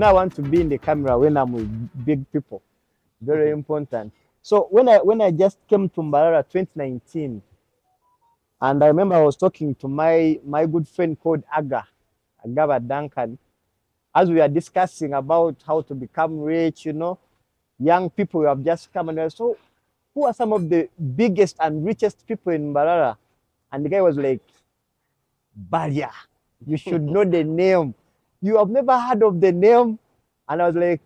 know, I want to be in the camera when I'm with big people. Very important. So when I just came to Mbarara 2019, and I remember I was talking to my good friend called Agaba Duncan, as we are discussing about how to become rich, you know, young people who have just come and they're so who are some of the biggest and richest people in Mbarara? And the guy was like, Balya, you should know the name. You have never heard of the name? And I was like,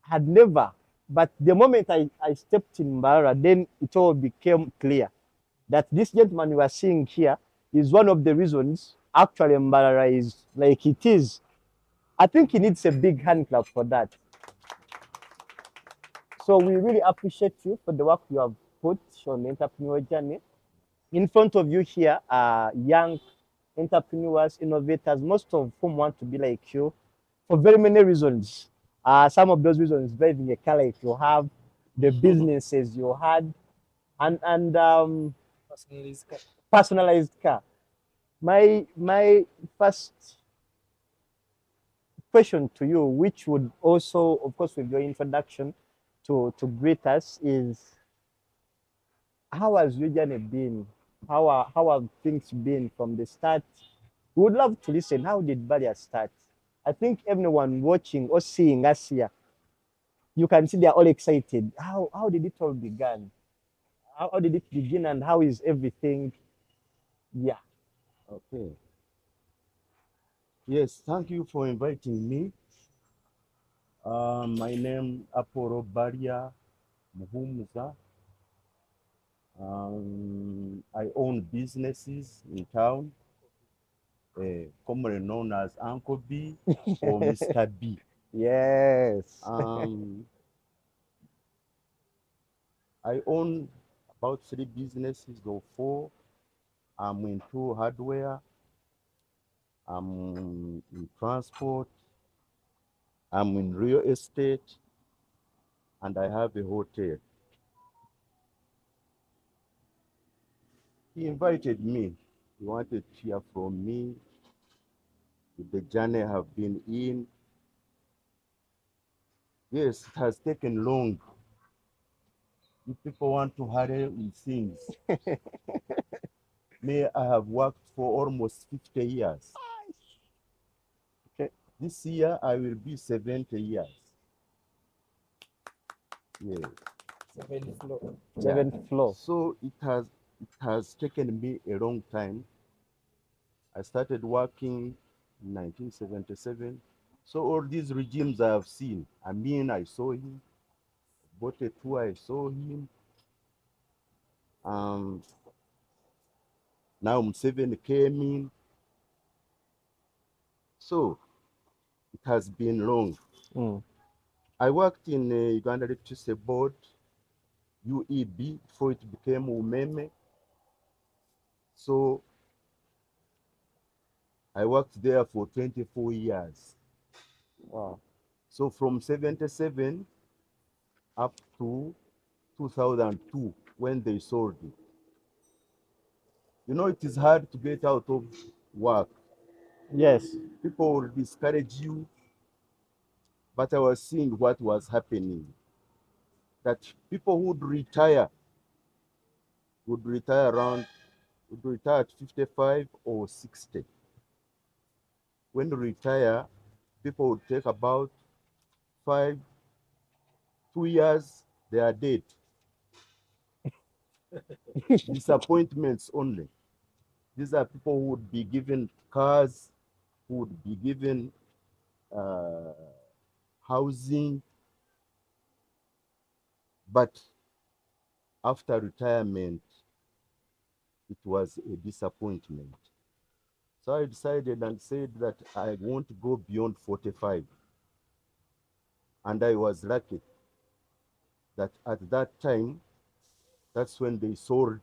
had never. But the moment I stepped in Mbarara, then it all became clear that this gentleman you are seeing here is one of the reasons actually Mbarara is like it is. I think he needs a big hand clap for that. So we really appreciate you for the work you have put on the entrepreneurial journey. In front of you here are young entrepreneurs, innovators, most of whom want to be like you for very many reasons. Some of those reasons, driving a car like you have, the businesses you had, and personalized car. My first question to you, which would also, of course, with your introduction to greet us, is how has your journey been? How have things been from the start? We would love to listen. How did Barya start? I think everyone watching or seeing us here, you can see they're all excited. How did it all begin? How did it begin and how is everything? Yeah. Okay. Yes, thank you for inviting me. My name Aporo Barya Muhumuza. I own businesses in town, commonly known as Uncle B or Mr. B. Yes. Um, I own about 3 businesses or 4. I'm into hardware, I'm in transport, I'm in real estate, and I have a hotel. He invited me. He wanted to hear from me with the journey I have been in. Yes, it has taken long. You people want to hurry with things. Me, I have worked for almost 50 years. Okay. This year, I will be 70 years. Yes. Seventh floor. So it has taken me a long time. I started working in 1977. So all these regimes I have seen, I mean, I saw him, bought a tour, I saw him. Um, Now Museveni came in. So it has been long. Mm. I worked in Uganda Electricity Board, UEB, before it became Umeme. So I worked there for 24 years. Wow. So from 77 up to 2002 when they sold it. You know, it is hard to get out of work. Yes. People will discourage you, but I was seeing what was happening. That people would retire around, would retire at 55 or 60. When you retire, people would take about 2 years, they are dead. Disappointments only. These are people who would be given cars, who would be given uh, housing, but after retirement, it was a disappointment. So I decided and said that I won't go beyond 45. And I was lucky that at that time, that's when they sold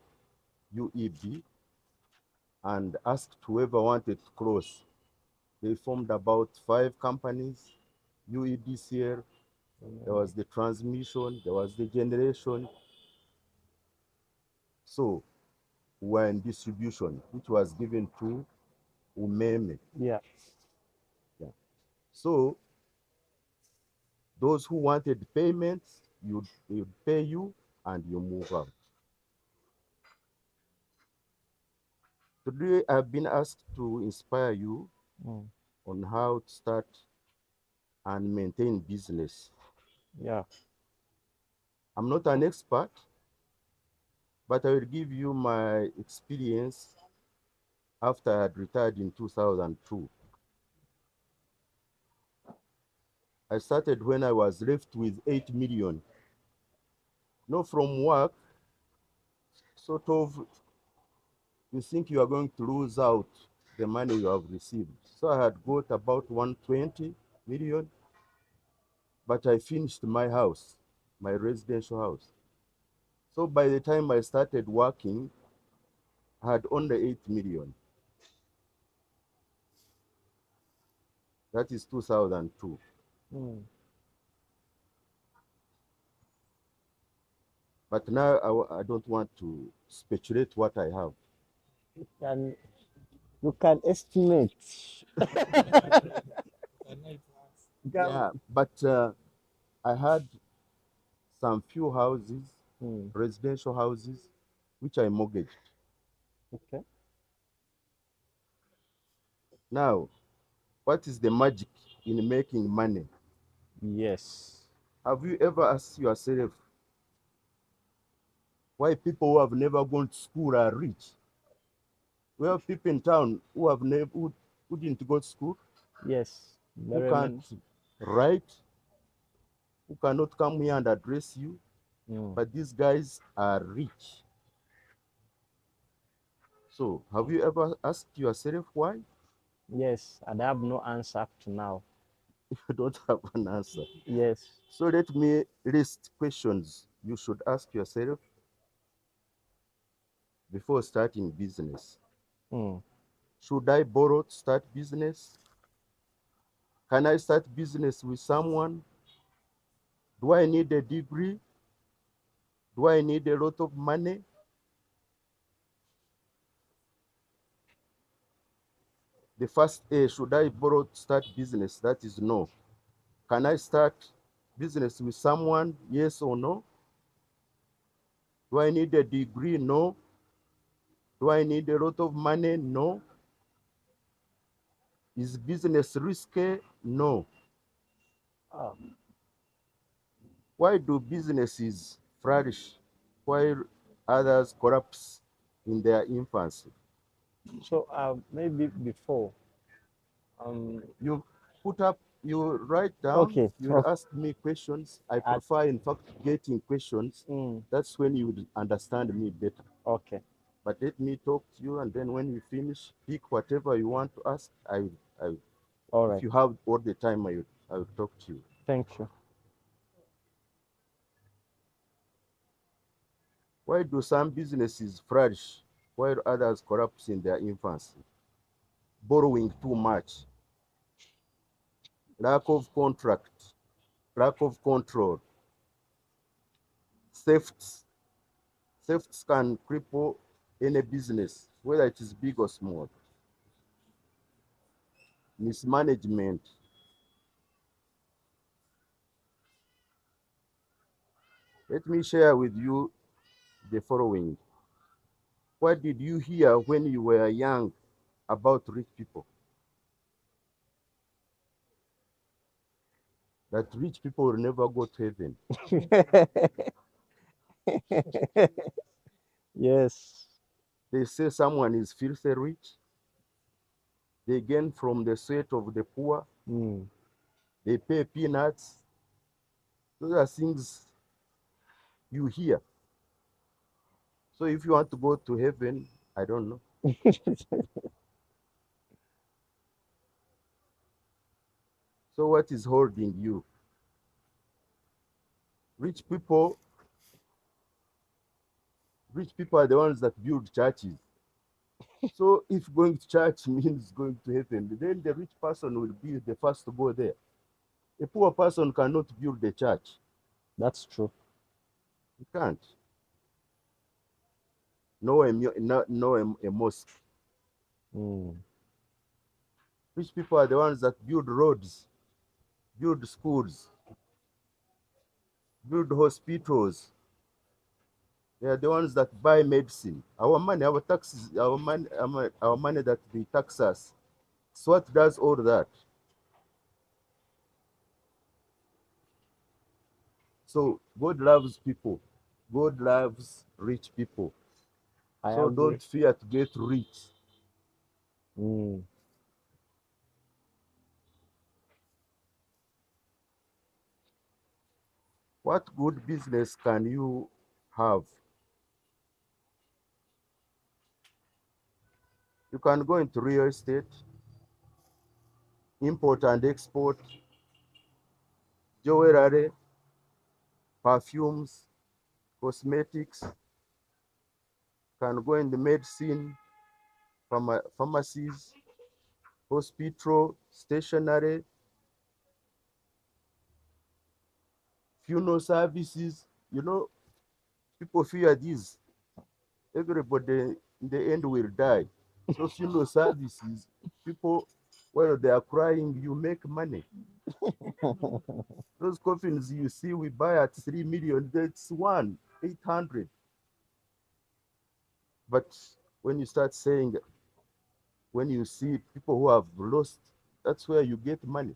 UEB and asked whoever wanted to close. They formed about 5 companies, UEBCL, there was the transmission, there was the generation. So we were in distribution, which was given to Umeme. Yeah. Yeah. So Those who wanted payments, you'd pay you and you move out. Today, I've been asked to inspire you Mm. on how to start and maintain business. Yeah. I'm not an expert, but I will give you my experience after I had retired in 2002. I started when I was left with 8 million. No, from work, sort of, you think you are going to lose out the money you have received. So I had got about 120 million, but I finished my house, my residential house. So by the time I started working, I had only 8 million. That is 2002. Mm. But now I don't want to speculate what I have. And you can estimate. Yeah, but I had some few houses, Mm. residential houses, which I mortgaged. Okay. Now, what is the magic in making money? Yes. Have you ever asked yourself why people who have never gone to school are rich? We have people in town who have never who didn't go to school, Yes. who Very can't many. write, who cannot come here and address you, Mm. but these guys are rich. So, have you ever asked yourself why? Yes. And I have no answer up to now. You don't have an answer. Yes. So, let me list questions you should ask yourself before starting business. Mm. Should I borrow to start business? Can I start business with someone? Do I need a degree? Do I need a lot of money? The first A, should I borrow to start business? That is no. Can I start business with someone? Yes or no? Do I need a degree? No. Do I need a lot of money? No. Is business risky? No. Oh. Why do businesses flourish while others collapse in their infancy? So maybe before. Um. You put up, you write down, Okay. you'll Okay. ask me questions. I At, prefer, in fact, getting questions. mm. That's when you would understand me better. Okay. But let me talk to you, and then when you finish, pick whatever you want to ask. I, All if right. you have all the time, I will talk to you. Thank you. Why do some businesses flourish while others collapse in their infancy? Borrowing too much, lack of contract, lack of control, thefts. Thefts can cripple any business, whether it is big or small. Mismanagement. Let me share with you the following. What did you hear when you were young about rich people? That rich people will never go to heaven. Yes. They say someone is filthy rich. They gain from the sweat of the poor. Mm. They pay peanuts. Those are things you hear. So if you want to go to heaven, I don't know. So what is holding you? Rich people, rich people are the ones that build churches. So if going to church means going to heaven, then the rich person will be the first to go there. A poor person cannot build a church. That's true. He can't. No, a mosque. Mm. Rich people are the ones that build roads, build schools. build hospitals. They are the ones that buy medicine. Our money, our taxes, our money that they tax us. So what does all that? So God loves people. God loves rich people. I So agree. don't fear to get rich. Mm. What good business can you have? You can go into real estate, import and export, jewelry, perfumes, cosmetics, can go in the medicine, pharmacies, hospital, stationery, funeral services. You know, people fear this. Everybody in the end will die. So funeral services, people, while they are crying, you make money. Those coffins you see we buy at 3 million, that's 800. But when you start saying, when you see people who have lost, that's where you get money.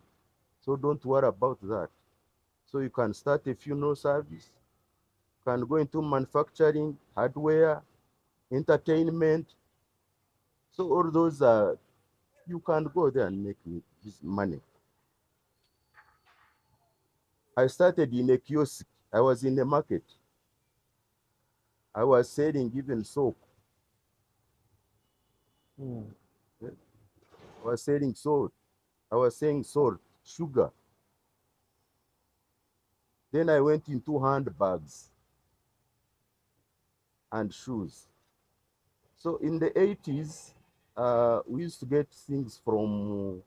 So don't worry about that. So you can start a funeral service, can go into manufacturing, hardware, entertainment. So all those are, you can go there and make this money. I started in a kiosk. I was in the market. I was selling even soap. Mm. I was selling salt. I was selling salt, sugar. Then I went into handbags and shoes. So in the 80s, we used to get things from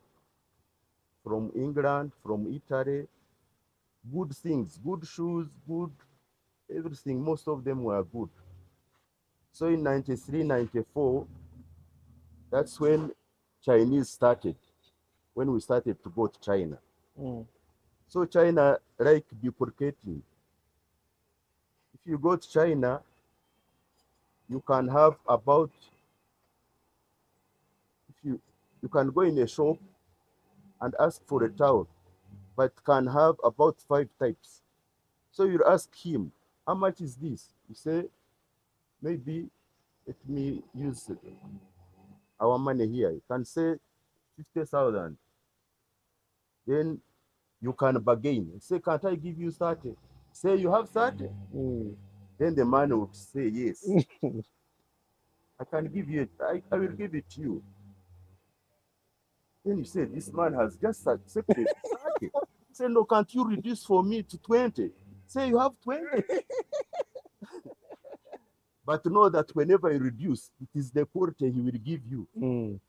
England, from Italy, good things, good shoes, good everything. Most of them were good. So in 93, 94, that's when Chinese started, when we started to go to China. Mm. So China like bifurcating. If you go to China, you can have about, if you can go in a shop and ask for a towel, but can have about 5 types. So you ask him, how much is this? You say, maybe let me use our money here. You can say 50,000. Then you can bargain. Say, can't I give you 30? Say you have 30? Mm. Then the man would say, yes, I can give you it. I will give it to you. Then you say, this man has just accepted 30. Say, no, can't you reduce for me to 20? Say you have 20. But know that whenever you reduce, it is the quality he will give you. Mm.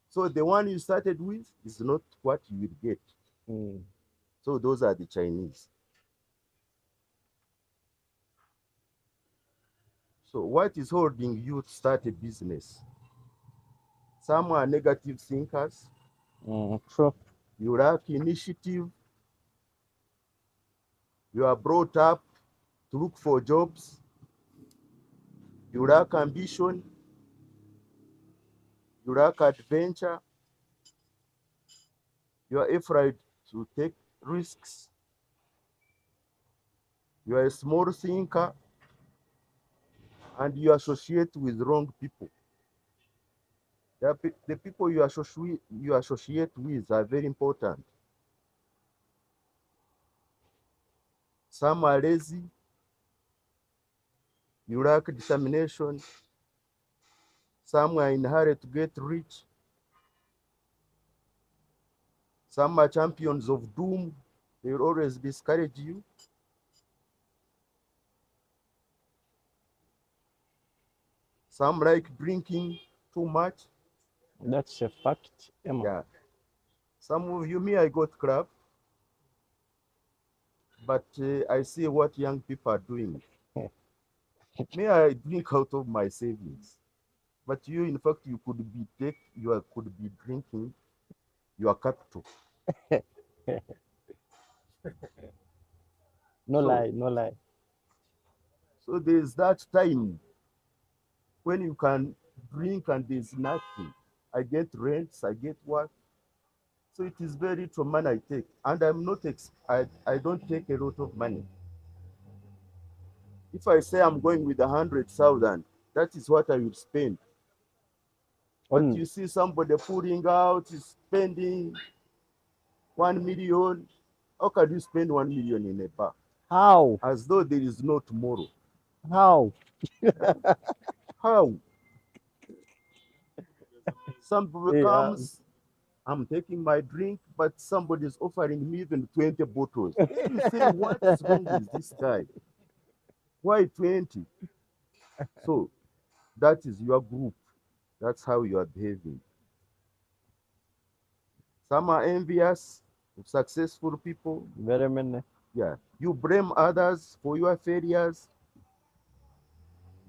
So the one you started with is not what you will get. Mm. So those are the Chinese. So what is holding you to start a business? Some are negative thinkers. Mm. True. You lack initiative. You are brought up to look for jobs. You lack ambition. You lack adventure. You are afraid to take risks. You are a small thinker and you associate with wrong people. The people you associate with are very important. Some are lazy. You lack determination. Some are in a hurry to get rich. Some are champions of doom. They will always discourage you. Some like drinking too much. That's a fact, Emma. Yeah. Some of you, me, I got crap, but I see what young people are doing. Me, I drink out of my savings. But you, in fact, you could be drinking your capital. No So, lie, no lie. so there's that time when you can drink and there's nothing. I get rents, I get work. So it is very little money I take. And I'm not, I don't take a lot of money. If I say I'm going with 100,000, that is what I will spend. But On you see somebody pulling out, is spending 1 million. How can you spend 1 million in a bar? how? As though there is no tomorrow. How? How? Somebody Yeah. comes, I'm taking my drink, but somebody is offering me even 20 bottles. You say, what is wrong with this guy? Why 20? So that is your group. That's how you are behaving. Some are envious of successful people. Very many. Yeah. You blame others for your failures.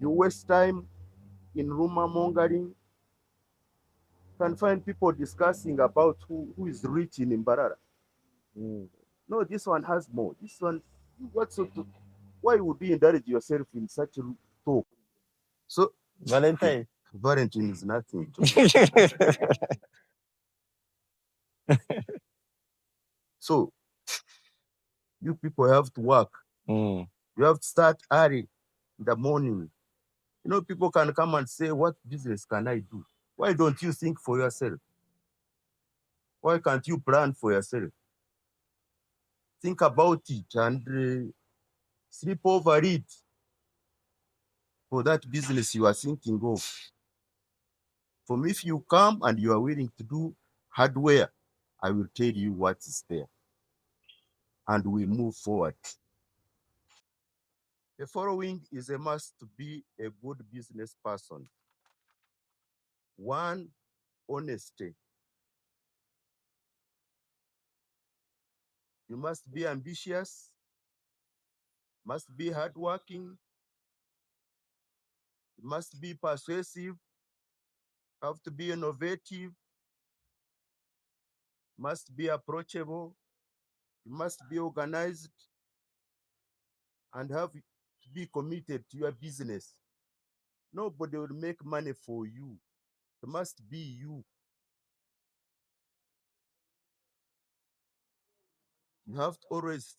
You waste time in rumor mongering. You can find people discussing about who is rich in Imbarara. Mm. No, this one has more. This one, what sort of, why would you indulge yourself in such a talk? So, yeah, Valentine. Valentine is nothing to me. So, you people have to work. Mm. You have to start early in the morning. You know, people can come and say, what business can I do? Why don't you think for yourself? Why can't you plan for yourself? Think about it and sleep over it for that business you are thinking of. From if you come and you are willing to do hardware, I will tell you what is there and we move forward. The following is a must to be a good business person. One, honesty. You must be ambitious, must be hardworking, must be persuasive, have to be innovative, must be approachable, you must be organized, and have to be committed to your business. Nobody will make money for you. It must be you. You have to always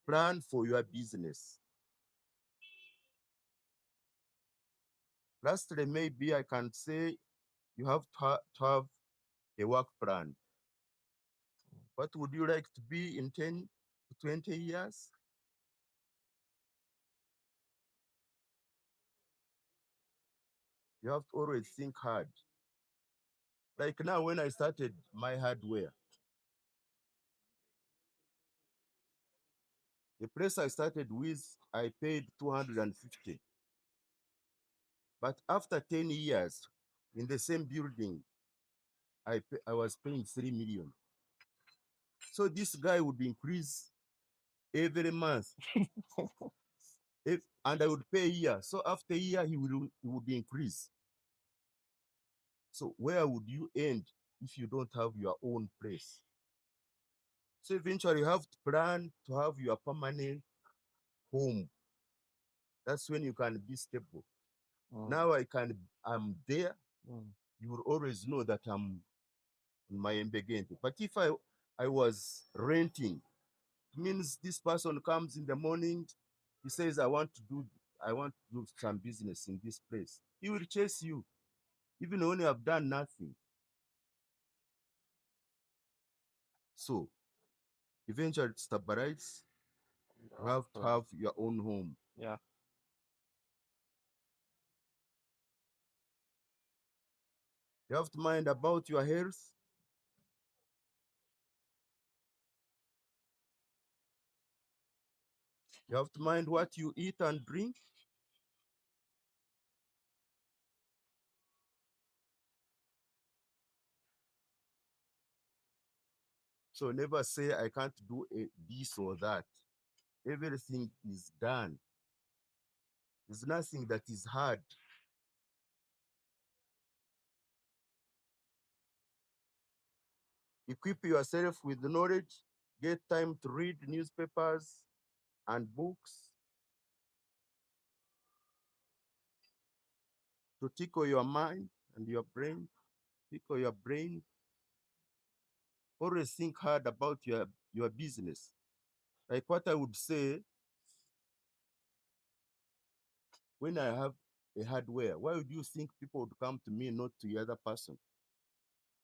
plan for your business. Lastly, maybe I can say you have to have a work plan. What would you like to be in 10 to 20 years? You have to always think hard. Like now, when I started my hardware, the place I started with, I paid 250. But after 10 years, in the same building, I was paying 3 million. So this guy would increase every month, and I would pay a year. So after a year, he would increase. So where would you end if you don't have your own place? So eventually, you have to plan to have your permanent home. That's when you can be stable. Mm. Now I'm there. Mm. You will always know that I'm on my embegente. But if I was renting, it means this person comes in the morning, he says, I want to do some business in this place. He will chase you, even when you have done nothing. So eventually to stabilize, you have to have your own home. Yeah. You have to mind about your health. You have to mind what you eat and drink. So never say I can't do this or that. Everything is done. There's nothing that is hard. Equip yourself with knowledge. Get time to read newspapers. and books to tickle your mind and your brain, tickle your brain. Always think hard about your business. Like what I would say, when I have a hardware, why would you think people would come to me, not to the other person?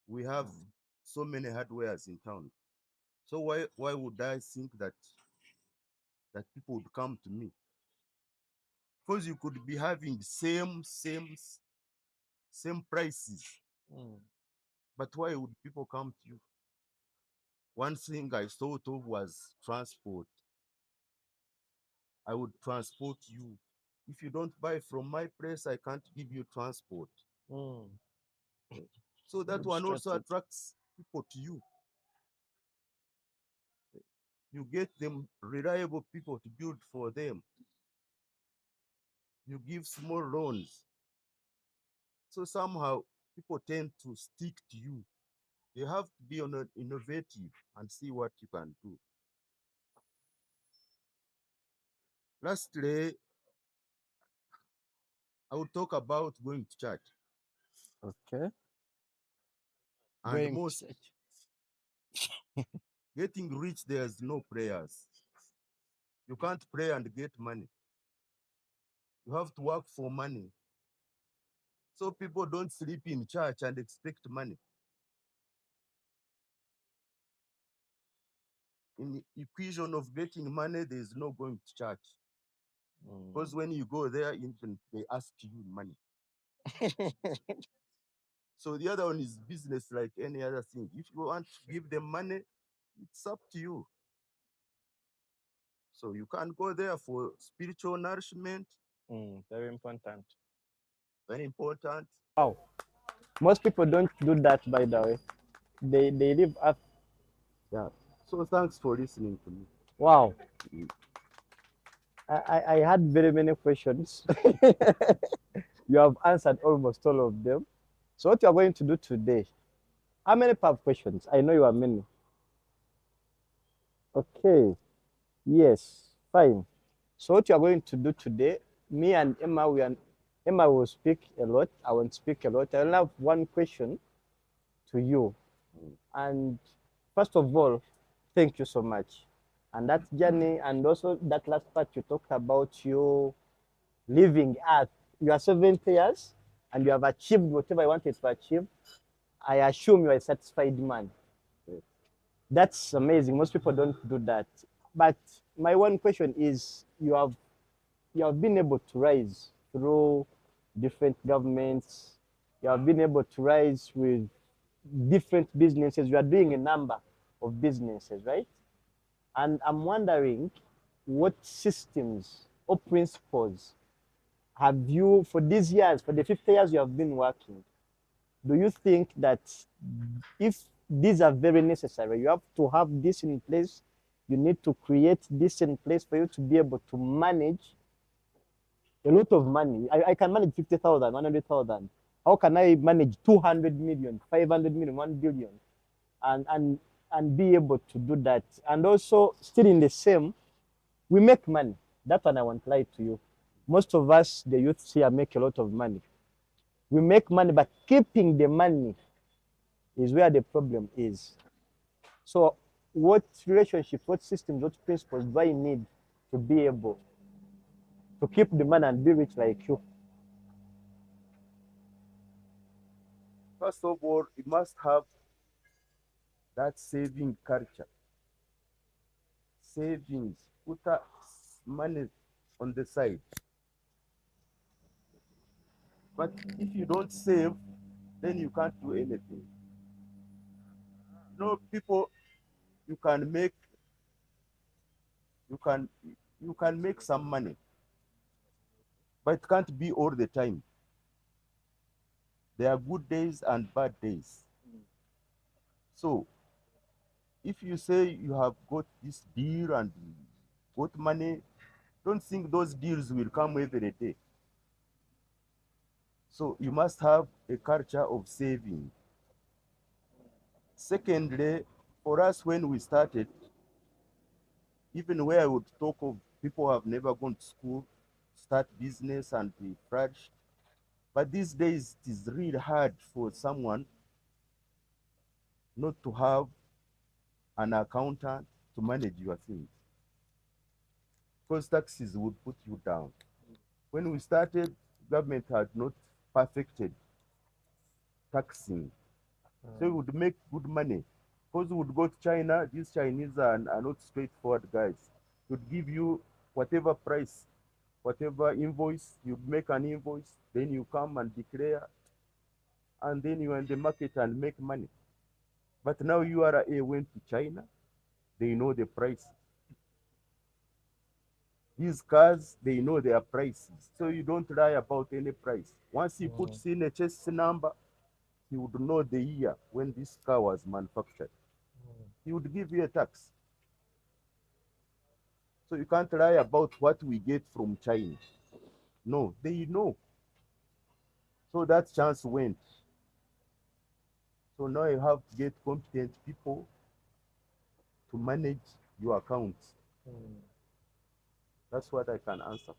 We have so many hardwares in town. So why would I think that people would come to me? Because you could be having same prices, but why would people come to you? One thing I thought of was transport. I would transport you. If you don't buy from my place, I can't give you transport. So that Good one also strategy. attracts people to you. You get them reliable people to build for them. You give small loans. So somehow people tend to stick to you. You have to be innovative and see what you can do. Lastly, I will talk about going to church. Okay. And Going to most church. getting rich, there's no prayers. You can't pray and get money. You have to work for money. So people don't sleep in church and expect money. In the equation of getting money, there is no going to church. Because when you go there, even they ask you money. So the other one is business like any other thing. If you want to give them money, it's up to you. So you can go there for spiritual nourishment, Very important. very important. Wow. Most people don't do that, by the way. They live up. Yeah. So thanks for listening to me. Wow. I had very many questions. You have answered almost all of them. So what you are going to do today? How many per questions? I know you are many. Okay. Yes. Fine. So what you are going to do today? Me and Emma, Emma will speak a lot. I won't speak a lot. I'll have one question to you. And first of all, thank you so much. And that journey, and also that last part you talked about you living Earth. You are 70 years and you have achieved whatever you wanted to achieve. I assume you are a satisfied man. That's amazing. Most people don't do that. But my one question is you have been able to rise through different governments. You have been able to rise with different businesses. You are doing a number of businesses, right? And I'm wondering what systems or principles have you, for these years, for the 50 years you have been working, do you think that if these are very necessary, you have to have this in place, you need to create this in place for you to be able to manage a lot of money? I can manage 50,000, 100,000. How can I manage 200 million, 500 million, 1 billion, and, and, and be able to do that? And also, still in the same, we make money. That one I won't lie to you. Most of us, the youth here, make a lot of money. We make money, but keeping the money is where the problem is. So, what relationships, what systems, what principles do I need to be able to keep the money and be rich like you? First of all, you must have that saving culture. Savings. Put money on the side. But if you don't save, then you can't do anything. You know, people you can make you can you can make some money, but it can't be all the time. There are good days and bad days. So if you say you have got this deal and got money, don't think those deals will come every day. So you must have a culture of saving. Secondly, for us when we started, even where I would talk of People have never gone to school, start business and be flourished. But these days, it is really hard for someone not to have an accountant to manage your things, because taxes would put you down. When we started, government had not perfected taxing. So we would make good money. Because we would go to China, these Chinese are not straightforward guys. Would give you whatever price, whatever invoice, you make an invoice, then you come and declare, and then you are in the market and make money. But now URA went to China, they know the price. These cars, they know their prices. So you don't lie about any price. Once he puts in a chassis number, he would know the year when this car was manufactured. He would give you a tax. So you can't lie about what we get from China. No, they know. So that chance went. So now you have to get competent people to manage your accounts. That's what I can answer.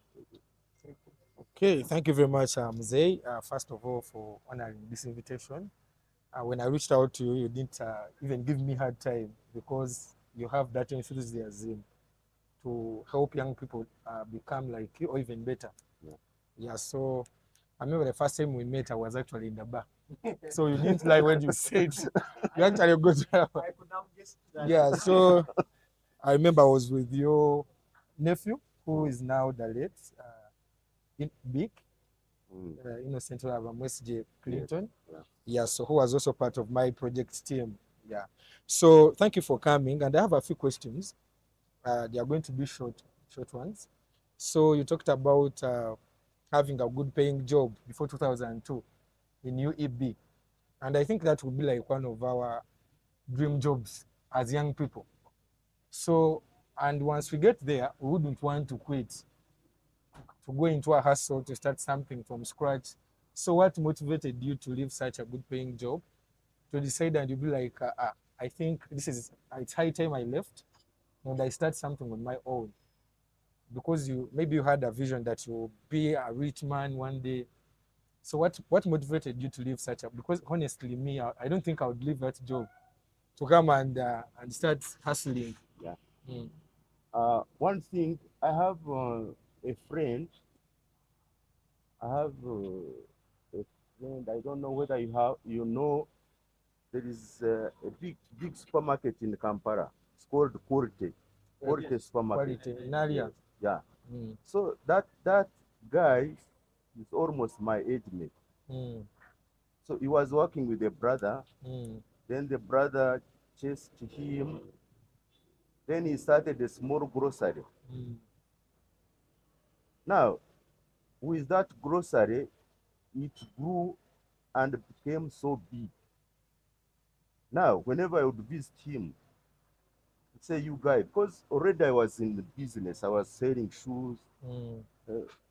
Okay, thank you very much, Mzee, first of all, for honoring this invitation. When I reached out to you, you didn't even give me hard time because you have that enthusiasm to help young people become like you or even better. Yeah, so I remember the first time we met, I was actually in the bar. So you didn't lie when you said you actually go to. I could have guessed that. Yeah, so I remember I was with your nephew, who is now the late Big, Innocent J. Clinton. Yeah, so who was also part of my project team. Yeah. So thank you for coming. And I have a few questions. They are going to be short ones. So you talked about having a good paying job before 2002 in UEB. And I think that would be like one of our dream jobs as young people. So, and once we get there, we wouldn't want to quit, to go into a hustle, to start something from scratch. So what motivated you to leave such a good paying job, to decide and you be like, I think it's high time I left and I start something on my own? Because maybe you had a vision that you'll be a rich man one day. So what motivated you to leave such a, because honestly, me, I don't think I would leave that job to come and start hustling. Yeah. Mm. One thing, I have a friend. I have a friend. I don't know whether you know. There is a big supermarket in Kampala. It's called Quality Supermarket. Quality in area. Yeah. Mm. So that guy is almost my age mate. Mm. So he was working with a brother. Mm. Then the brother chased him. Then he started a small grocery. Mm. Now, with that grocery, it grew and became so big. Now, whenever I would visit him, I'd say, you guy, because already I was in the business, I was selling shoes. Mm.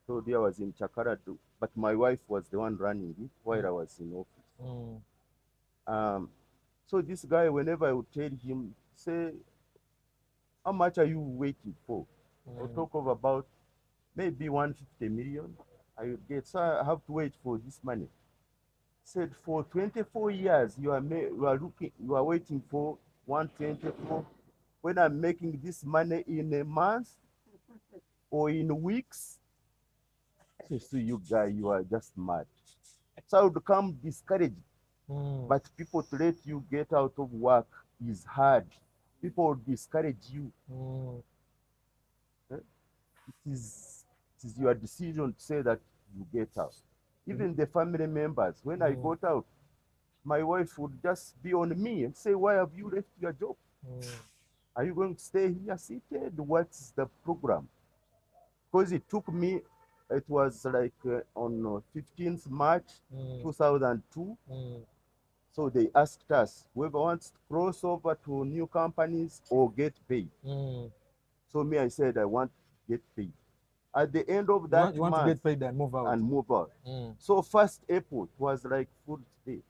So there I was in Chakaradu, but my wife was the one running it while I was in office. Mm. So this guy, whenever I would tell him, say, how much are you waiting for? I'll talk of about maybe 150 million I would get. So I have to wait for this money. Said for 24 years you are waiting for 124. When I'm making this money in a month or in weeks, so you guy, you are just mad. So I would become discouraged. But people to let you get out of work is hard. People will discourage you. It is your decision to say that you get out. Even the family members, when I got out, my wife would just be on me and say, why have you left your job? Are you going to stay here seated? What's the program? Because it took me, it was like on 15th March 2002. So they asked us, whoever wants to cross over to new companies or get paid. So me, I said, I want to get paid. At the end of that You want to get paid and move out. and move out. So first airport was like full day.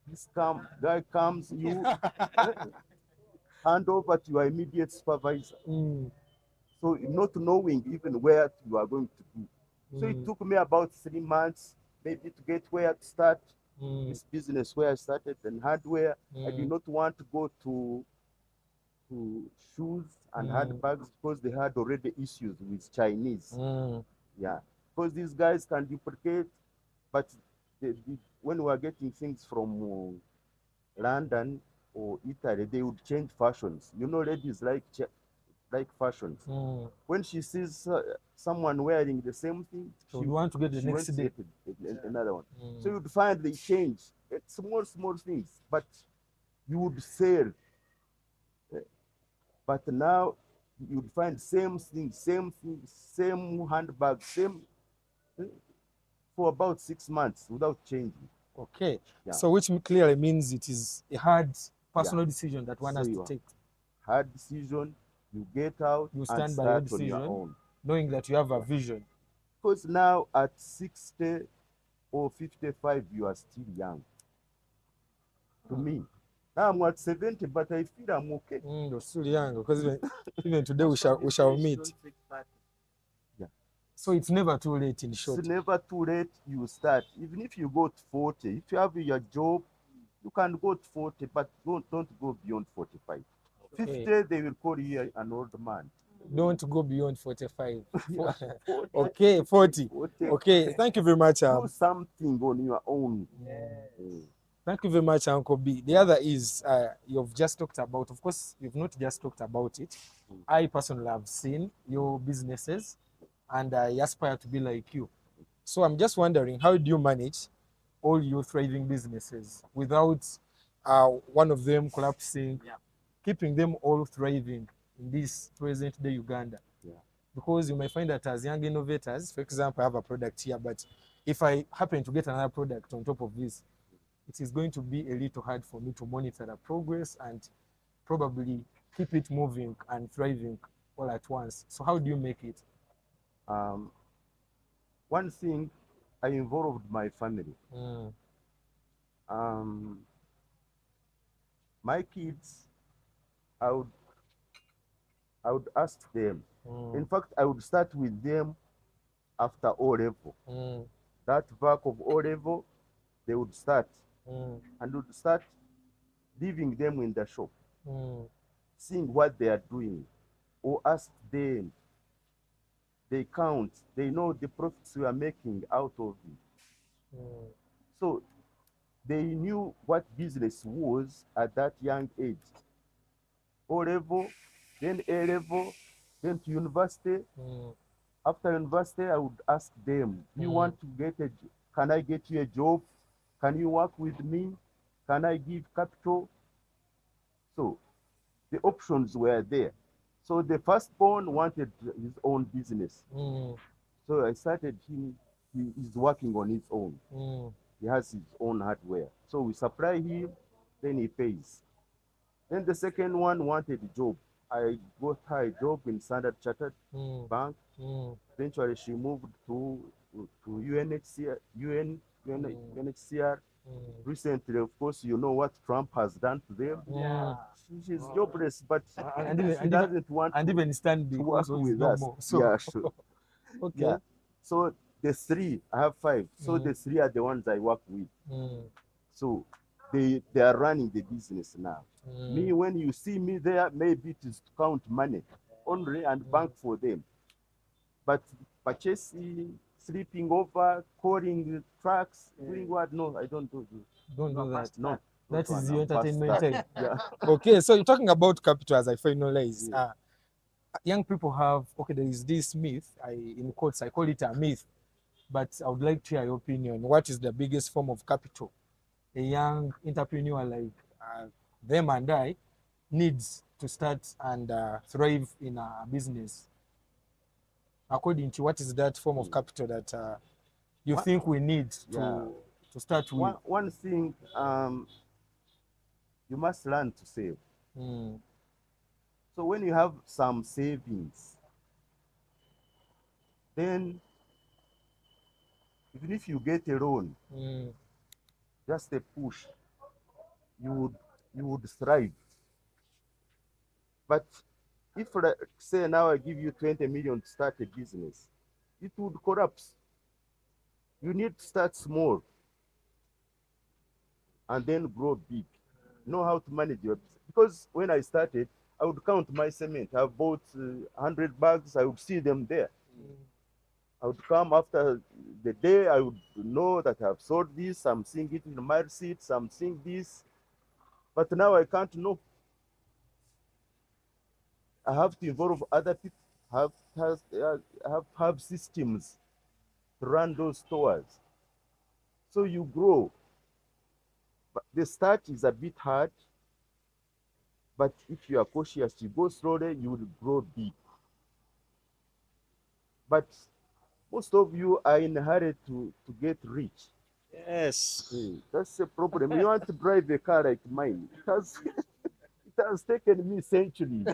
This guy comes, you hand over to your immediate supervisor. So not knowing even where you are going to do. So it took me about 3 months maybe to get where to start this business where I started and hardware. I did not want to go to shoes and handbags because they had already issues with Chinese. Yeah, because these guys can duplicate, but when we are getting things from London or Italy, they would change fashions. You know, ladies like fashions. When she sees someone wearing the same thing, So you want to get the she next wants day. another one. So you'd find they change. It's small things, but you would sell. But now you'd find same thing, same handbag, same for about 6 months without changing. Okay. Yeah. So which clearly means it is a hard personal Yeah. decision that one So has you to are- take, Hard decision, you get out You and stand by your start on your decision. own. knowing that you have a vision. Because now at 60 or 55, you are still young. To me, now I'm at 70, but I feel I'm okay. You're still young because even today we shall meet. Yeah. So it's never too late in short. It's never too late. You start. Even if you go to 40, if you have your job, you can go to 40, but don't go beyond 45. 50, they will call you an old man. Don't go beyond 45. Yeah, 40. Okay, 40. 40. Okay, thank you very much. Do something on your own. Thank you very much, Uncle B. The other is you've just talked about, of course, you've not just talked about it. I personally have seen your businesses and I aspire to be like you. So I'm just wondering, how do you manage all your thriving businesses without one of them collapsing, keeping them all thriving in this present day Uganda? Yeah. Because you may find that as young innovators, for example, I have a product here, but if I happen to get another product on top of this, it is going to be a little hard for me to monitor the progress and probably keep it moving and thriving all at once. So how do you make it? One thing, I involved my family. My kids, I would ask them. In fact, I would start with them after O level. That back of O level, they would start and would start leaving them in the shop, seeing what they are doing, or ask them. They count, they know the profits we are making out of it. So they knew what business was at that young age. O level, then A level, then to university. After university, I would ask them, do you want to get can I get you a job? Can you work with me? Can I give capital? So the options were there. So the firstborn wanted his own business. So I started him, he is working on his own. He has his own hardware. So we supply him, then he pays. Then the second one wanted a job. I got her a job in Standard Chartered Bank. Eventually, she moved to UNHCR. UNHCR. Recently, of course, you know what Trump has done to them. She's jobless, but she doesn't want and to, even stand to work because with no us. more. So Yeah, sure. okay. Yeah. So the three, I have 5. So the 3 are the ones I work with. So they are running the business now. Me, when you see me there, maybe it is to count money only and bank for them. But purchasing, sleeping over, calling trucks, doing what? No, I don't do this. Don't do that. No. That not is one. your I'm past entertainment that. time. Yeah. Okay, so you're talking about capital as I finalize. Yeah. Young people have, okay, there is this myth, in quotes, I call it a myth, but I would like to hear your opinion. What is the biggest form of capital a young entrepreneur like them and I needs to start and thrive in a business? According to what is that form of capital that you think we need to start with? One thing, you must learn to save. So when you have some savings, then even if you get a loan, just a push, you would thrive. But if say now I give you 20 million to start a business, it would collapse. You need to start small and then grow big. Know how to manage your business. Because when I started, I would count my cement. I bought 100 bags, I would see them there. I would come after the day, I would know that I've sold this, I'm seeing it in my receipts, I'm seeing this. But now I can't know. I have to involve other people, have systems to run those stores. So you grow. But the start is a bit hard, but if you are cautious, you go slowly, you will grow big. But most of you are in a hurry to get rich. Yes. That's a problem. You want to drive a car like mine. It has taken me centuries.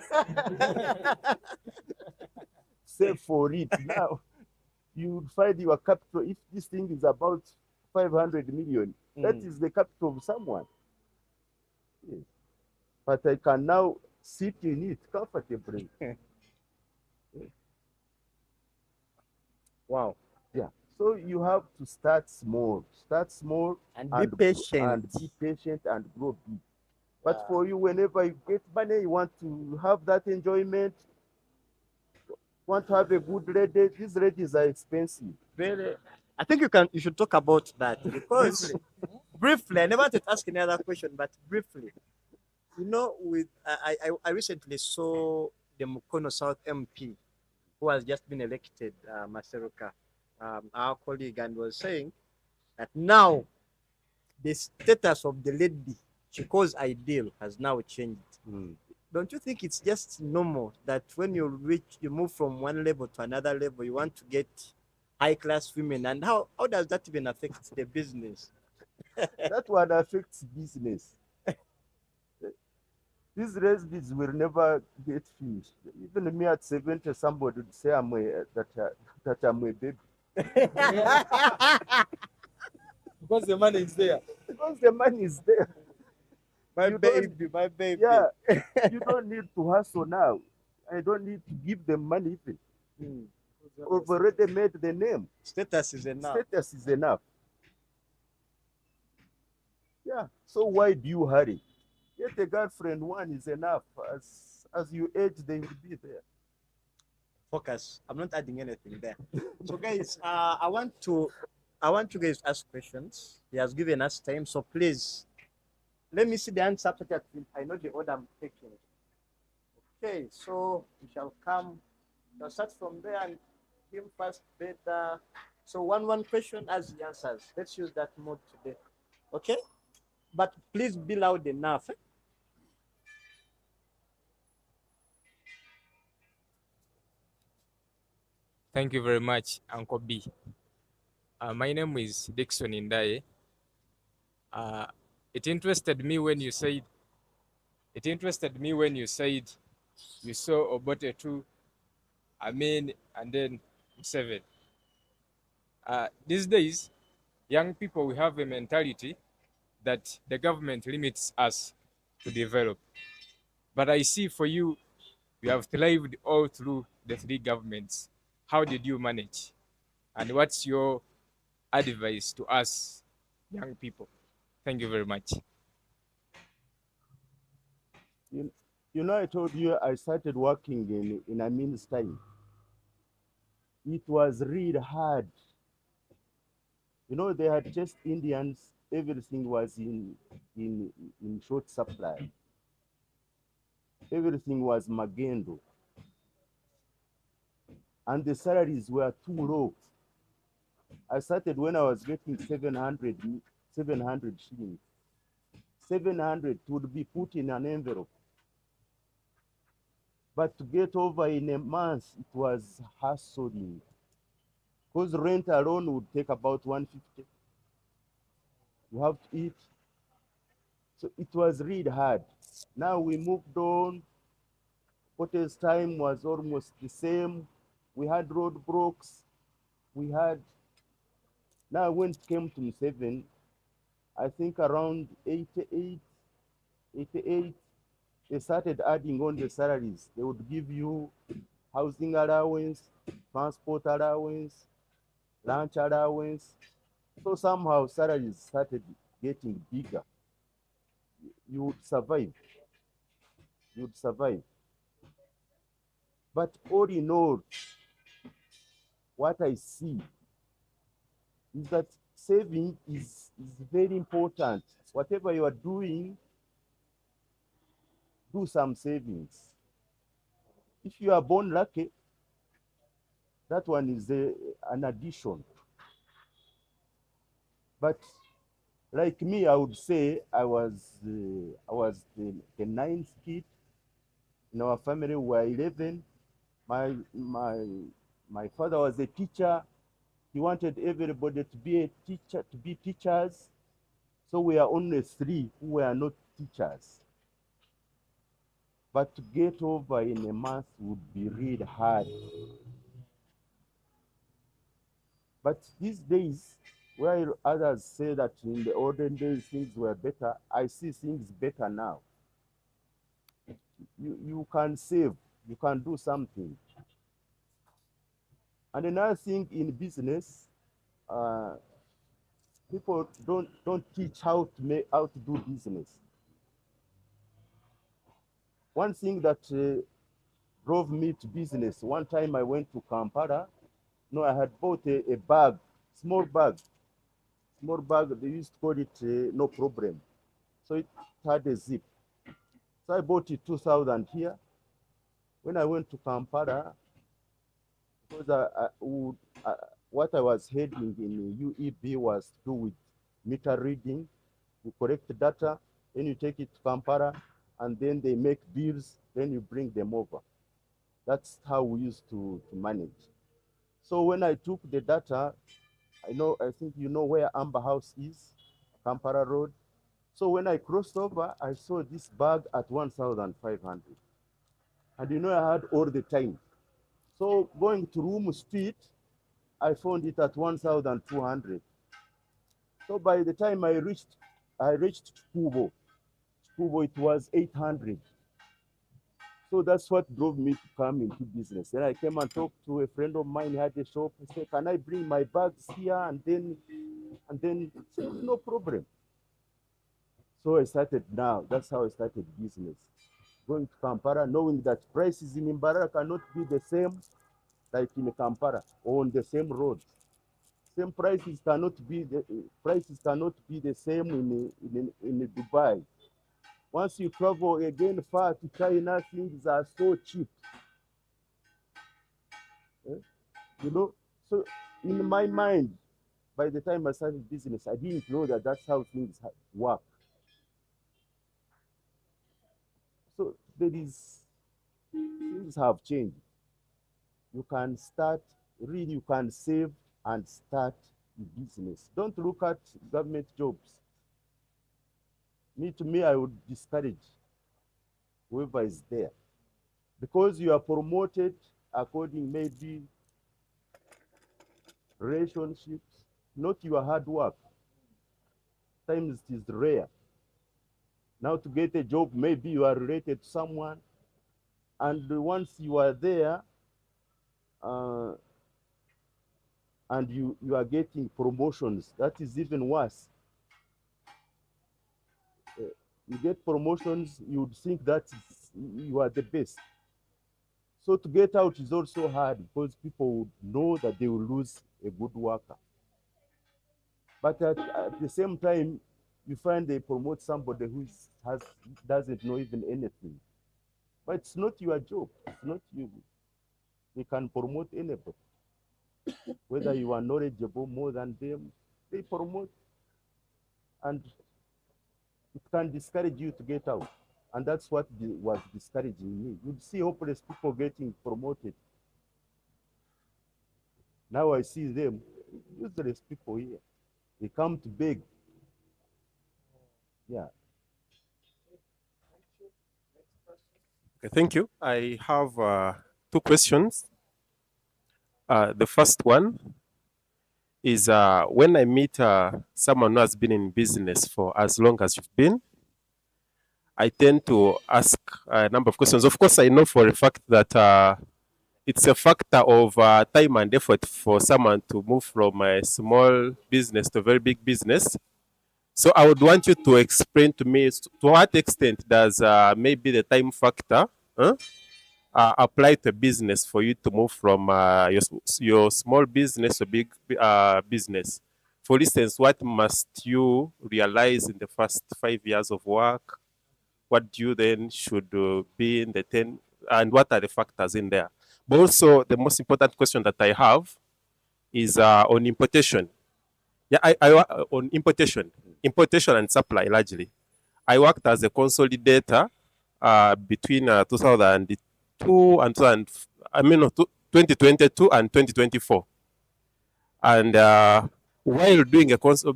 Save for it. Now you would find your capital. If this thing is about 500 million, that is the capital of someone. Yes. But I can now sit in it comfortably. Wow. Yeah. So you have to start small. Start small And be patient. and be patient and grow big. But for you, whenever you get money, you want to have that enjoyment, want to have a good lady. These ladies are expensive. Very. I think you should talk about that because briefly, I never wanted to ask any other question, but briefly, you know, with I recently saw the Mukono South MP who has just been elected, Maseruka, our colleague, and was saying that now the status of the lady she calls ideal has now changed. Don't you think it's just normal that when you move from one level to another level, you want to get high class women? And how does that even affect the business? That one affects business. These recipes will never get finished. Even me at 70, somebody would say that I'm a baby. Because the money is there. Because the money is there. My You don't- baby, my baby. Yeah, you don't need to hustle now. I don't need to give them money even. I've already made the name. Status is enough. Status is enough. Yeah. So why do you hurry? Get a girlfriend, one is enough. As you age, they will be there. Focus. I'm not adding anything there. So guys, I want you guys to ask questions. He has given us time, so please let me see the answer. I know the order I'm taking. Okay, so we shall come. We'll start from there and him first better. So one question as he answers. Let's use that mode today. Okay? But please be loud enough. Thank you very much, Uncle B. My name is Dixon Indaye. Uh, it interested me when you said. It interested me when you said you saw Obote 2, Amin, and then 7. These days, young people, we have a mentality that the government limits us to develop. But I see for you, you have thrived all through the 3 governments. How did you manage? And what's your advice to us young people? Thank you very much. You know, I told you I started working in Amin's time. It was really hard. You know, they had just Indians, everything was in short supply. Everything was magendo. And the salaries were too low. I started when I was getting 700 shillings. 700 would be put in an envelope. But to get over in a month, it was hassling. Because rent alone would take about 150. You have to eat. So it was really hard. Now we moved on. Potter's time was almost the same. We had roadblocks. We had, now when it came to 7, I think around 88, they started adding on the salaries. They would give you housing allowance, transport allowance, lunch allowance. So somehow salaries started getting bigger. You would survive. You would survive. But all in all, what I see is that saving is very important. Whatever you are doing, do some savings. If you are born lucky, that one is an addition. But like me, I would say I was the ninth kid in our family. We were 11. My father was a teacher. He wanted everybody to be a teacher, to be teachers. So we are only 3 who were not teachers. But to get over in a month would be really hard. But these days, where others say that in the olden days things were better, I see things better now. You can save, you can do something. And another thing in business, people don't teach how to do business. One thing that drove me to business, one time I went to Kampala. No, I had bought a bag, small bag, they used to call it no problem. So it had a zip. So I bought it 2000 here. When I went to Kampala, because what I was heading in UEB was to do with meter reading. You collect data, then you take it to Kampala, and then they make bills, then you bring them over. That's how we used to manage. So when I took the data, I think you know where Amber House is, Kampala Road. So when I crossed over, I saw this bag at 1,500. And I had all the time. So going to Room Street, I found it at 1,200. So by the time I reached Kubo, it was 800. So that's what drove me to come into business. Then I came and talked to a friend of mine who had a shop. He said, "Can I bring my bags here?" And then I said, "No problem." So I started now. That's how I started business. Going to Kampala, knowing that prices in Mbarara cannot be the same like in Kampala or on the same road. Same prices cannot be the same in Dubai. Once you travel again far to China, things are so cheap. Eh? So in my mind, by the time I started business, I didn't know that that's how things work. So things have changed. You can you can save and start a business. Don't look at government jobs. To me, I would discourage whoever is there. Because you are promoted according maybe relationships, not your hard work. Times it is rare. Now to get a job, maybe you are related to someone, and once you are there, and you are getting promotions, that is even worse. You get promotions, you would think that you are the best. So to get out is also hard because people would know that they will lose a good worker. But at the same time, you find they promote somebody who doesn't know even anything. But it's not your job. It's not you. They can promote anybody. Whether you are knowledgeable more than them, they promote. And it can discourage you to get out. And that's what was discouraging me. You'd see hopeless people getting promoted. Now I see them, useless people here. They come to beg. Yeah. Okay, thank you. I have 2 questions. The first one is when I meet someone who has been in business for as long as you've been, I tend to ask a number of questions. Of course, I know for a fact that it's a factor of time and effort for someone to move from a small business to a very big business. So I would want you to explain to me to what extent does maybe the time factor apply to business for you to move from your small business to big business. For instance, what must you realize in the first 5 years of work? What do you then should be in the 10, and what are the factors in there? But also, the most important question that I have is on importation. Yeah, on importation and supply largely. I worked as a consolidator between 2002 and 2022 and 2024. And while doing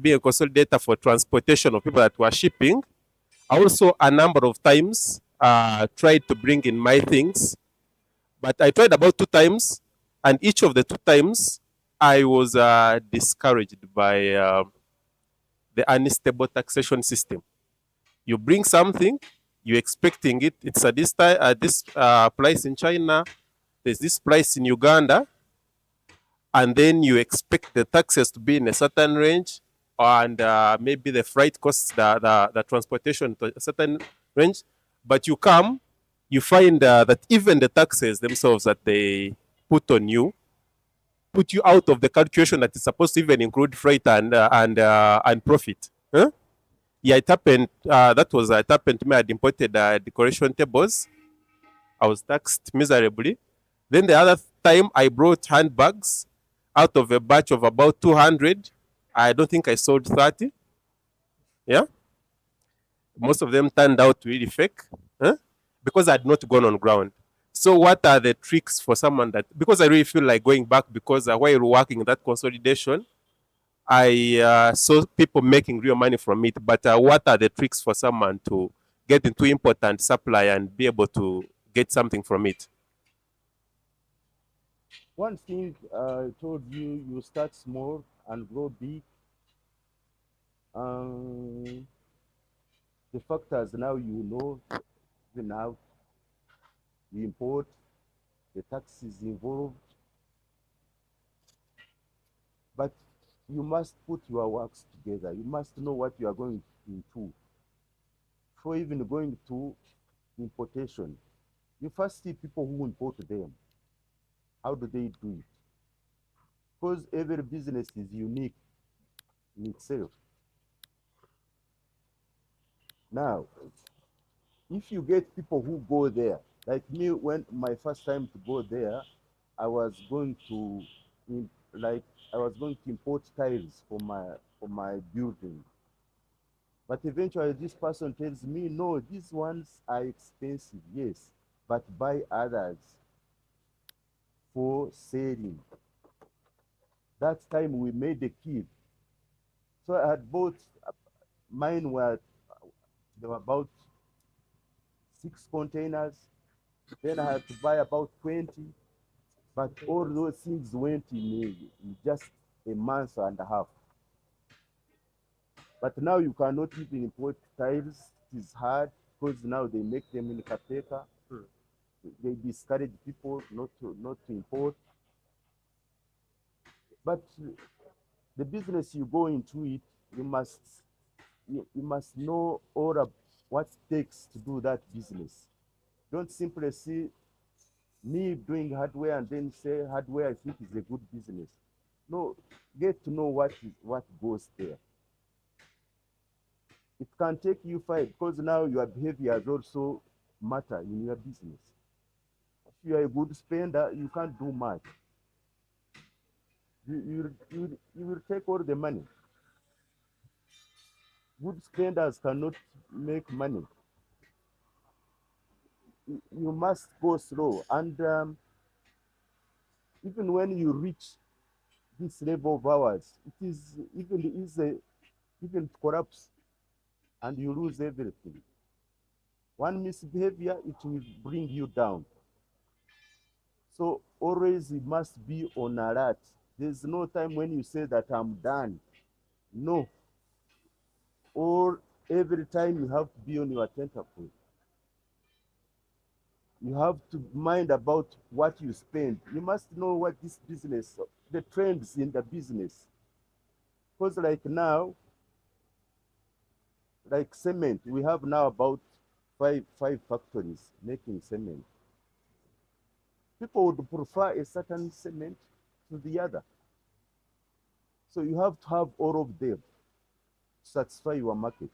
being a consolidator for transportation of people that were shipping, I also a number of times tried to bring in my things, but I tried about 2 times, and each of the 2 times I was discouraged by the unstable taxation system. You bring something, you're expecting it. It's at this time, this price in China. There's this price in Uganda, and then you expect the taxes to be in a certain range, and maybe the freight costs, the transportation to a certain range. But you come, you find that even the taxes themselves that they put on you put you out of the calculation that is supposed to even include freight and profit. Huh? Yeah, it happened. It happened to me. I imported decoration tables. I was taxed miserably. Then the other time, I brought handbags out of a batch of about 200. I don't think I sold 30. Yeah, most of them turned out really fake, huh? Because I had not gone on ground. So, what are the tricks for someone that? Because I really feel like going back because while working that consolidation, I saw people making real money from it. But what are the tricks for someone to get into import and supply and be able to get something from it? One thing I told you, you start small and grow big. The factors now you know, even out, you import, the taxes involved, but you must put your works together. You must know what you are going into. For even going to importation, you first see people who import them. How do they do it? Because every business is unique in itself. Now, if you get people who go there, like me, when my first time to go there, I was going to import tiles for my building. But eventually this person tells me, no, these ones are expensive, yes, but buy others for selling. That time we made a kid. So I had bought, mine were, there were about 6 containers. Then I had to buy about 20. But all those things went in just a month and a half. But now you cannot even import tiles. It is hard because now they make them in Kapeka. They discourage people not to import. But the business you go into it, you must know all of what it takes to do that business. Don't simply see me doing hardware and then say hardware I think is a good business. No, get to know what goes there. It can take you 5 because now your behavior has also matter in your business. If you are a good spender, you can't do much. You will take all the money. Good spenders cannot make money. You must go slow, and even when you reach this level of hours, it is even easy, even to collapse, and you lose everything. One misbehavior, it will bring you down. So always you must be on alert. There's no time when you say that I'm done. No. Or every time you have to be on your tentacle. You have to mind about what you spend. You must know what this business, the trends in the business. Because like now, like cement, we have now about five factories making cement. People would prefer a certain cement to the other. So you have to have all of them to satisfy your market.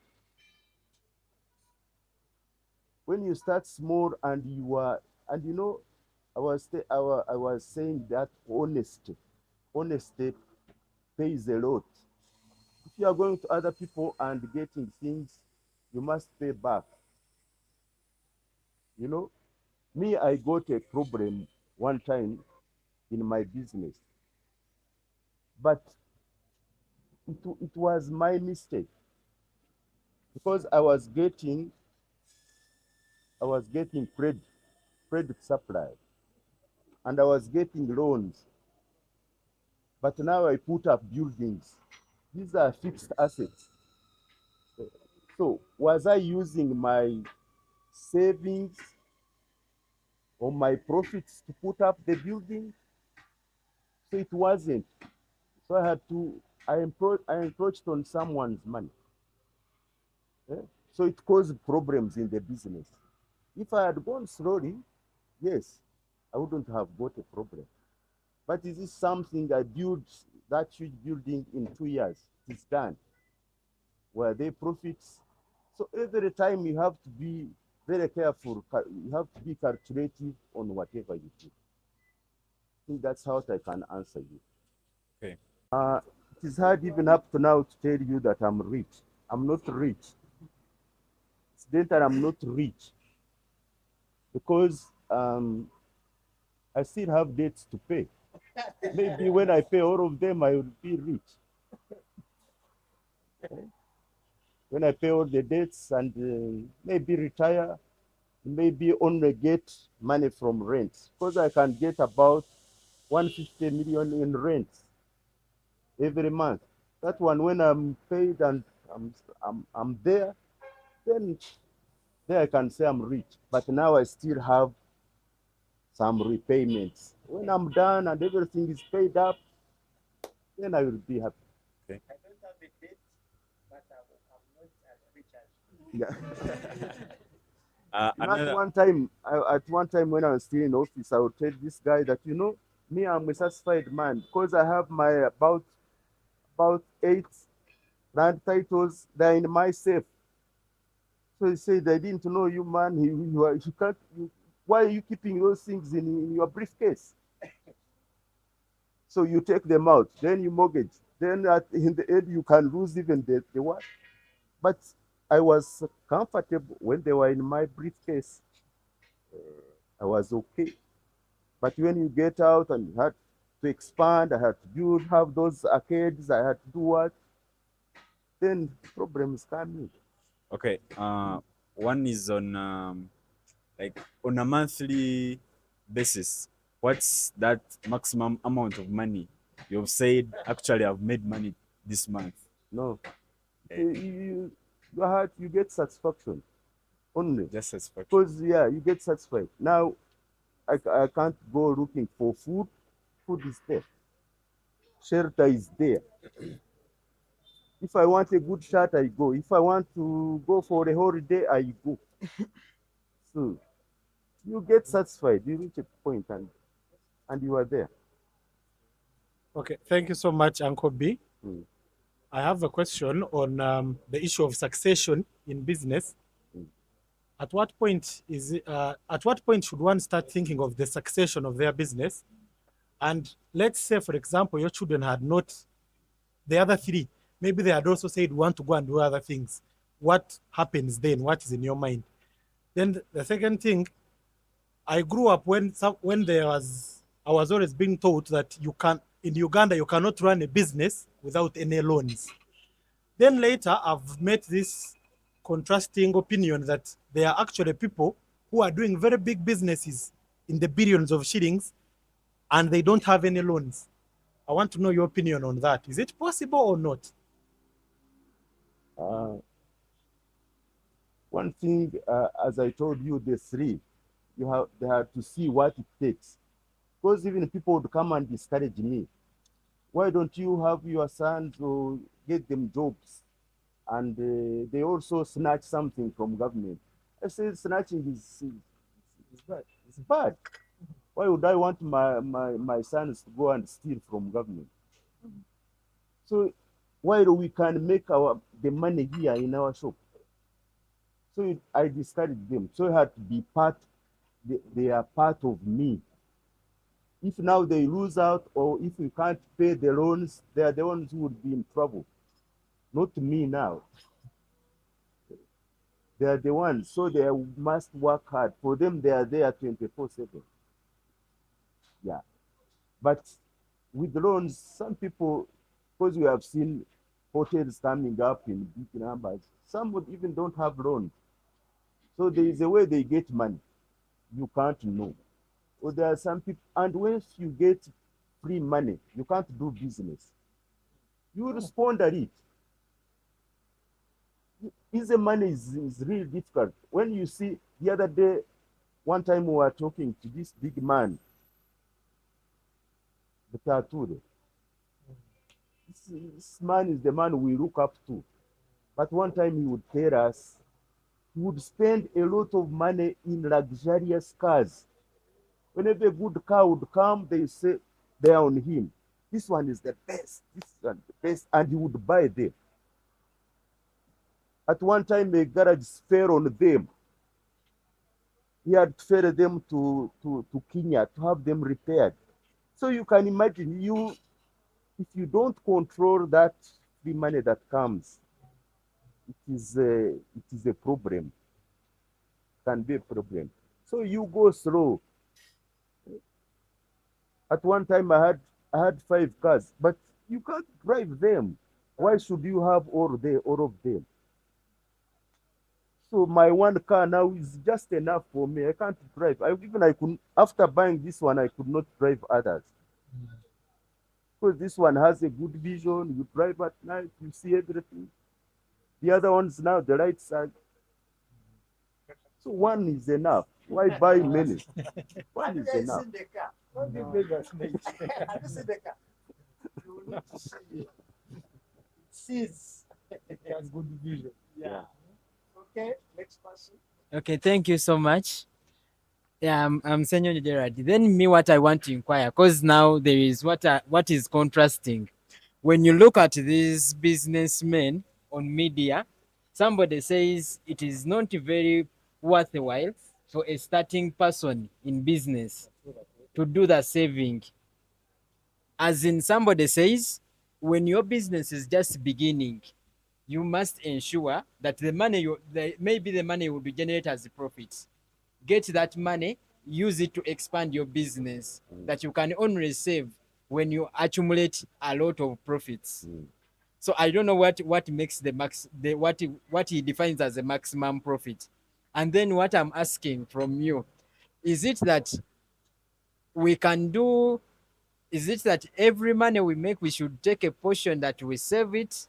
When you start small and you are, and you know, I was saying that honesty pays a lot. If you are going to other people and getting things, you must pay back. You know, me, I got a problem one time in my business, but it was my mistake because I was getting credit supply, and I was getting loans. But now I put up buildings. These are fixed assets. So was I using my savings or my profits to put up the building? So it wasn't. So I encroached on someone's money. So it caused problems in the business. If I had gone slowly, yes, I wouldn't have got a problem. But is this something I built that huge building in 2 years? It's done. Were they profits? So every time you have to be very careful. You have to be calculative on whatever you do. I think that's how I can answer you. Okay. It is hard even up to now to tell you that I'm rich. I'm not rich. It's that I'm not rich because I still have debts to pay. Maybe when I pay all of them, I will be rich. Okay? When I pay all the debts and maybe retire, maybe only get money from rent, because I can get about 150 million in rent every month. That one, when I'm paid and I'm there, then I can say I'm rich. But now I still have some repayments. When I'm done and everything is paid up, then I will be happy. Okay. I don't have a debt, but I'm not as rich as you. Yeah. Another. At one time when I was still in office, I would tell this guy that, you know, me, I'm a satisfied man because I have my about 8 land titles. They're in my safe. So he said, I didn't know you, man. Why are you keeping those things in your briefcase? So you take them out, then you mortgage. Then in the end, you can lose even the what? But I was comfortable when they were in my briefcase. I was okay. But when you get out and you had to expand, I had to have those arcades, I had to do what? Then problems come in. Okay. One is on like on a monthly basis. What's that maximum amount of money you've said actually I've made money this month? No. You get satisfaction only. Just satisfaction. Because, yeah, you get satisfied. Now, I can't go looking for food. Food is there. Shelter is there. If I want a good shirt, I go. If I want to go for a holiday, I go. So you get satisfied. You reach a point and you are there. Okay, thank you so much, Uncle B. Mm. I have a question on the issue of succession in business. Mm. At what point should one start thinking of the succession of their business? And let's say, for example, your children had not the other three. Maybe they had also said want to go and do other things. What happens then? What is in your mind? Then the second thing, I grew up when I was always being taught that in Uganda you cannot run a business without any loans. Then later I've met this contrasting opinion that there are actually people who are doing very big businesses in the billions of shillings and they don't have any loans. I want to know your opinion on that. Is it possible or not? one thing, as I told you, the three, they have to see what it takes. Because even people would come and discourage me. Why don't you have your sons or get them jobs? And they also snatch something from government. I say snatching is bad. It's bad. Why would I want my sons to go and steal from government? So while we can make the money here in our shop, so I discouraged them. So it had to be they are part of me. If now they lose out or if we can't pay the loans, they are the ones who would be in trouble, not me now. They are the ones, so they must work hard. For them, they are there 24/7. Yeah. But with loans, some people, because we have seen hotels coming up in big numbers, some would even don't have loans. So there is a way they get money. You can't know. Or there are some people, and once you get free money, you can't do business. You will squander it. Easy money is really difficult. When you see the other day, one time we were talking to this big man, the tattoo. This man is the man we look up to. But one time he would tell us he would spend a lot of money in luxurious cars. Whenever a good car would come, they say they are on him. This one is the best. This one is the best, and he would buy them. At one time, a garage fell on them. He had to ferry them to Kenya to have them repaired. So you can imagine, if you don't control that free money that comes, it is a problem. Can be a problem. So you go slow. At one time, I had 5 cars, but you can't drive them. Why should you have all of them? So my one car now is just enough for me. I can't drive. I couldn't, after buying this one, I could not drive others. Because this one has a good vision. You drive at night, you see everything. The other ones now, the right side. So one is enough. Why buy many? One is enough. Sees. It has good vision. Yeah. Okay, next person. Okay, thank you so much. Yeah, I'm Senor Gerard. Then me, what I want to inquire, because now there is what is contrasting. When you look at these businessmen on media, somebody says it is not very worthwhile for a starting person in business to do the saving. As in, somebody says, when your business is just beginning, you must ensure that maybe the money will be generated as a profit. Get that money, use it to expand your business, that you can only save when you accumulate a lot of profits. So I don't know what makes what he defines as a maximum profit. And then what I'm asking from you, is it that we can do, is it that every money we make, we should take a portion that we save it,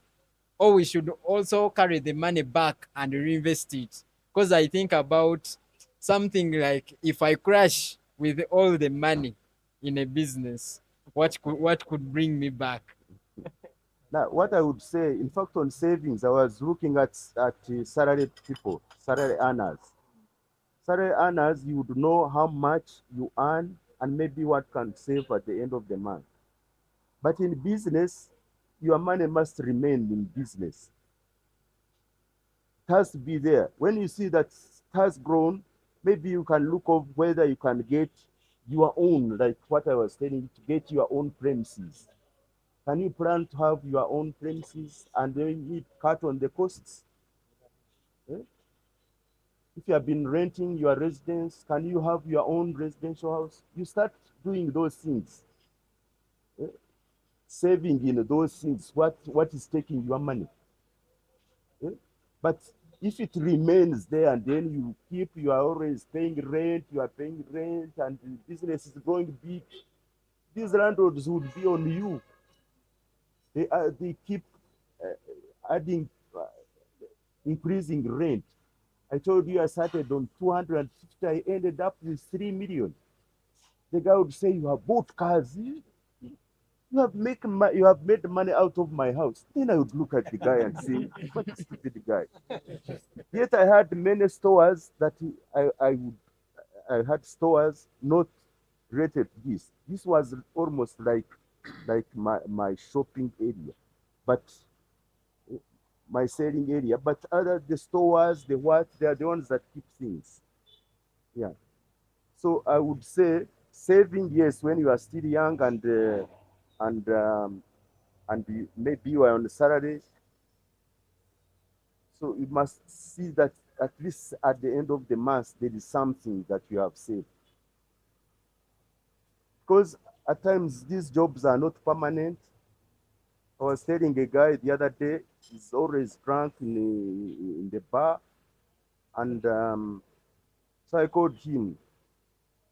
or we should also carry the money back and reinvest it? Because I think about something like, if I crash with all the money in a business, what could bring me back? Now, what I would say, in fact, on savings, I was looking at salaried people, salary earners. Salary earners, you would know how much you earn and maybe what can save at the end of the month. But in business, your money must remain in business. It has to be there. When you see that it has grown, maybe you can look up whether you can get your own, like what I was telling you, to get your own premises. Can you plan to have your own premises and then you cut on the costs? If you have been renting your residence, can you have your own residential house? You start doing those things. Saving in those things, what is taking your money? But if it remains there and then you are always paying rent, and the business is growing big, these landlords would be on you. They keep adding, increasing rent. I told you I started on 250, I ended up with 3 million. The guy would say, you have bought cars. You have made money out of my house. Then I would look at the guy and say, what a stupid guy. Yet I had many stores that I had stores not rated this. This was almost like my shopping area, but my selling area. But other the stores, the what, they are the ones that keep things. Yeah. So I would say saving, yes, when you are still young and maybe you are on a salary. So you must see that at least at the end of the month there is something that you have saved. Because at times these jobs are not permanent. I was telling a guy the other day, he's always drunk in the bar, and so I called him.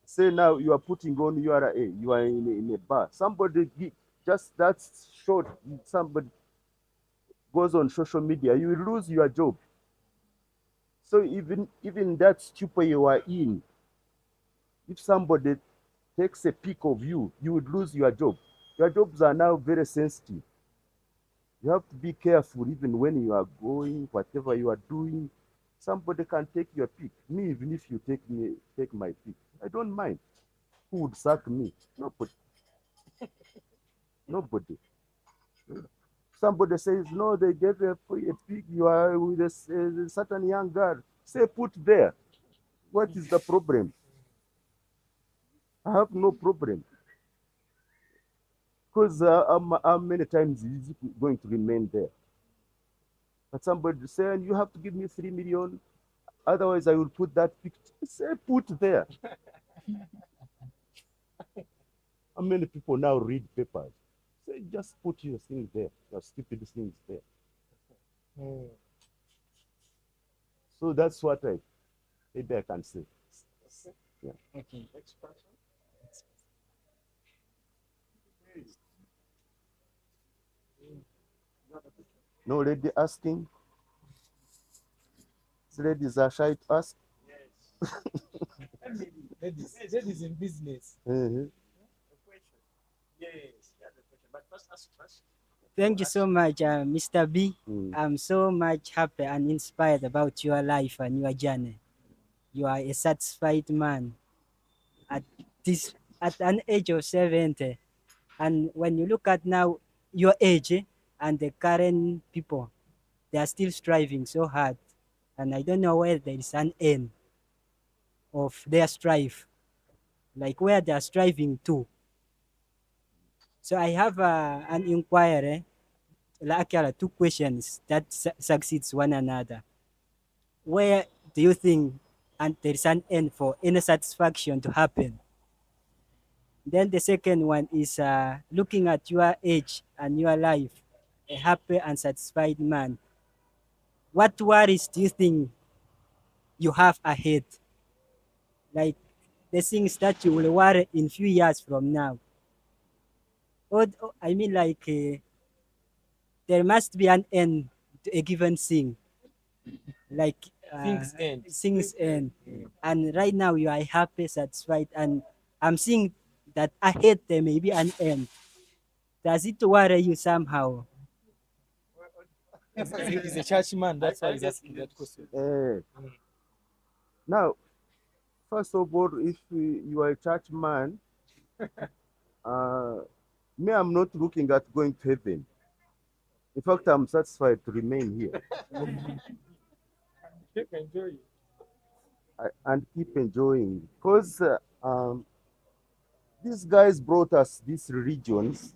Say now you are putting on URA, you are in a bar. Somebody just that's short. Somebody goes on social media, you will lose your job. So even that stupor you are in, if somebody takes a pic of you, you would lose your job. Your jobs are now very sensitive. You have to be careful even when you are going, whatever you are doing. Somebody can take your pic. Me, even if you take my pic, I don't mind. Who would sack me? Nobody. Nobody. Somebody says, no, they gave a pic, you are with a certain young girl. Say, put there. What is the problem? I have no problem. Because how many times is it going to remain there? But somebody saying, you have to give me 3 million, otherwise I will put that picture. Say, put there. How many people now read papers? Say, just put your things there, your stupid things there. So that's what maybe I can say. Yeah. Okay. No lady asking. Ladies are shy to ask. Ladies in business. Thank you so much, Mr. B. Mm. I'm so much happy and inspired about your life and your journey. You are a satisfied man at at an age of 70. And when you look at now your age and the current people, they are still striving so hard. And I don't know where there is an end of their strive, like where they are striving to. So I have an inquiry, like two questions that succeeds one another. Where do you think and there is an end for inner satisfaction to happen? Then the second one is looking at your age and your life, a happy and satisfied man. What worries do you think you have ahead? Like the things that you will worry in few years from now. Or I mean, like there must be an end to a given thing. Like Things end. things end. And right now you are happy, satisfied, and I'm seeing that ahead there may be an end. Does it worry you somehow? He's a church man. That's why he's asking that question. Now, first of all, if you are a church man, me, I'm not looking at going to heaven. In fact, I'm satisfied to remain here Enjoy. and keep enjoying. Because these guys brought us these religions.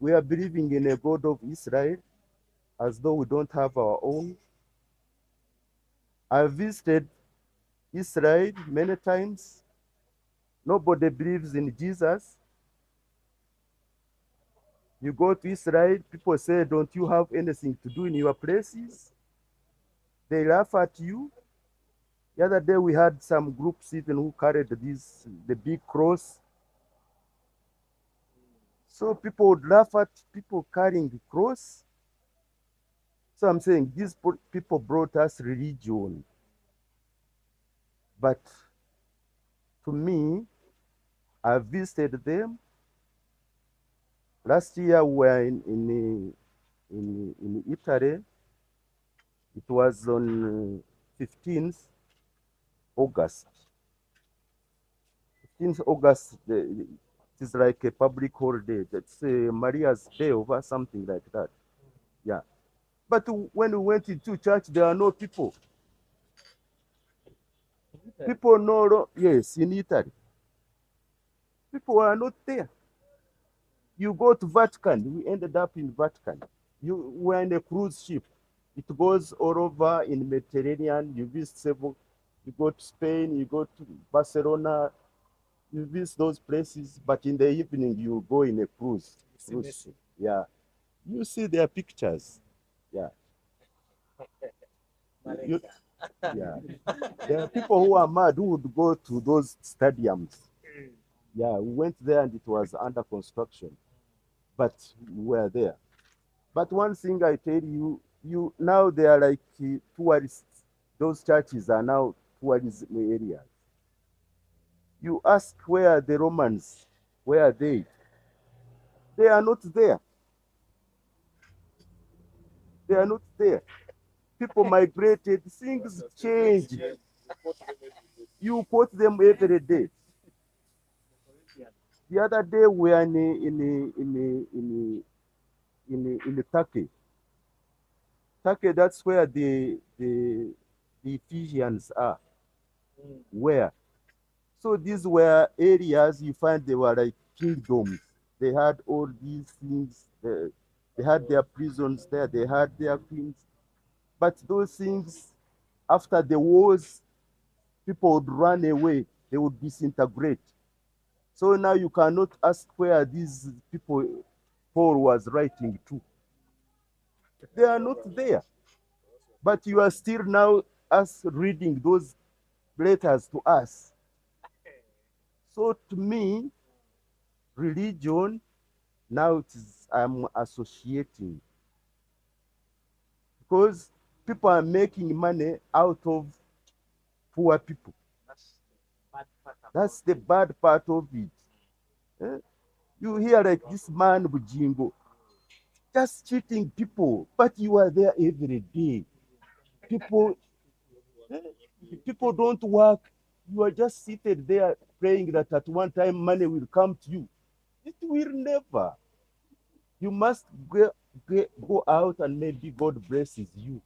We are believing in a God of Israel as though we don't have our own. I visited Israel many times. Nobody believes in Jesus. You go to Israel, people say, don't you have anything to do in your places? They laugh at you. The other day we had some groups even who carried the big cross. So people would laugh at people carrying the cross. So I'm saying these people brought us religion. But to me, I visited them. Last year we were in Italy. It was on 15th August. 15th August, it is like a public holiday. That's Maria's Day or something like that. Yeah. But when we went into church, there are no people. People know, yes, in Italy. People are not there. You go to Vatican, we ended up in Vatican. You were in a cruise ship. It goes all over in Mediterranean. You visit several, you go to Spain, you go to Barcelona, you visit those places, but in the evening you go in a cruise ship. Yeah. You see their pictures. Yeah. Yeah. There are people who are mad who would go to those stadiums. Yeah, we went there and it was under construction, but we were there. But one thing I tell you, now they are like tourists. Those churches are now tourism areas. You ask where are the Romans? Where are they? They are not there. They are not there. People migrated, things changed. You quote them every day. The other day we are in Turkey. Turkey, that's where the Ephesians are. Where? So these were areas you find they were like kingdoms. They had all these things. They had their prisons there. They had their queens. But those things, after the wars, people would run away. They would disintegrate. So now you cannot ask where these people Paul was writing to. They are not there. But you are still now us reading those letters to us. So to me, religion, now it is I'm associating. Because people are making money out of poor people. That's the bad part of it. Eh? You hear like this man Bujingo, just cheating people, but you are there every day. People, people don't work. You are just seated there praying that at one time money will come to you. It will never. You must go out and maybe God blesses you.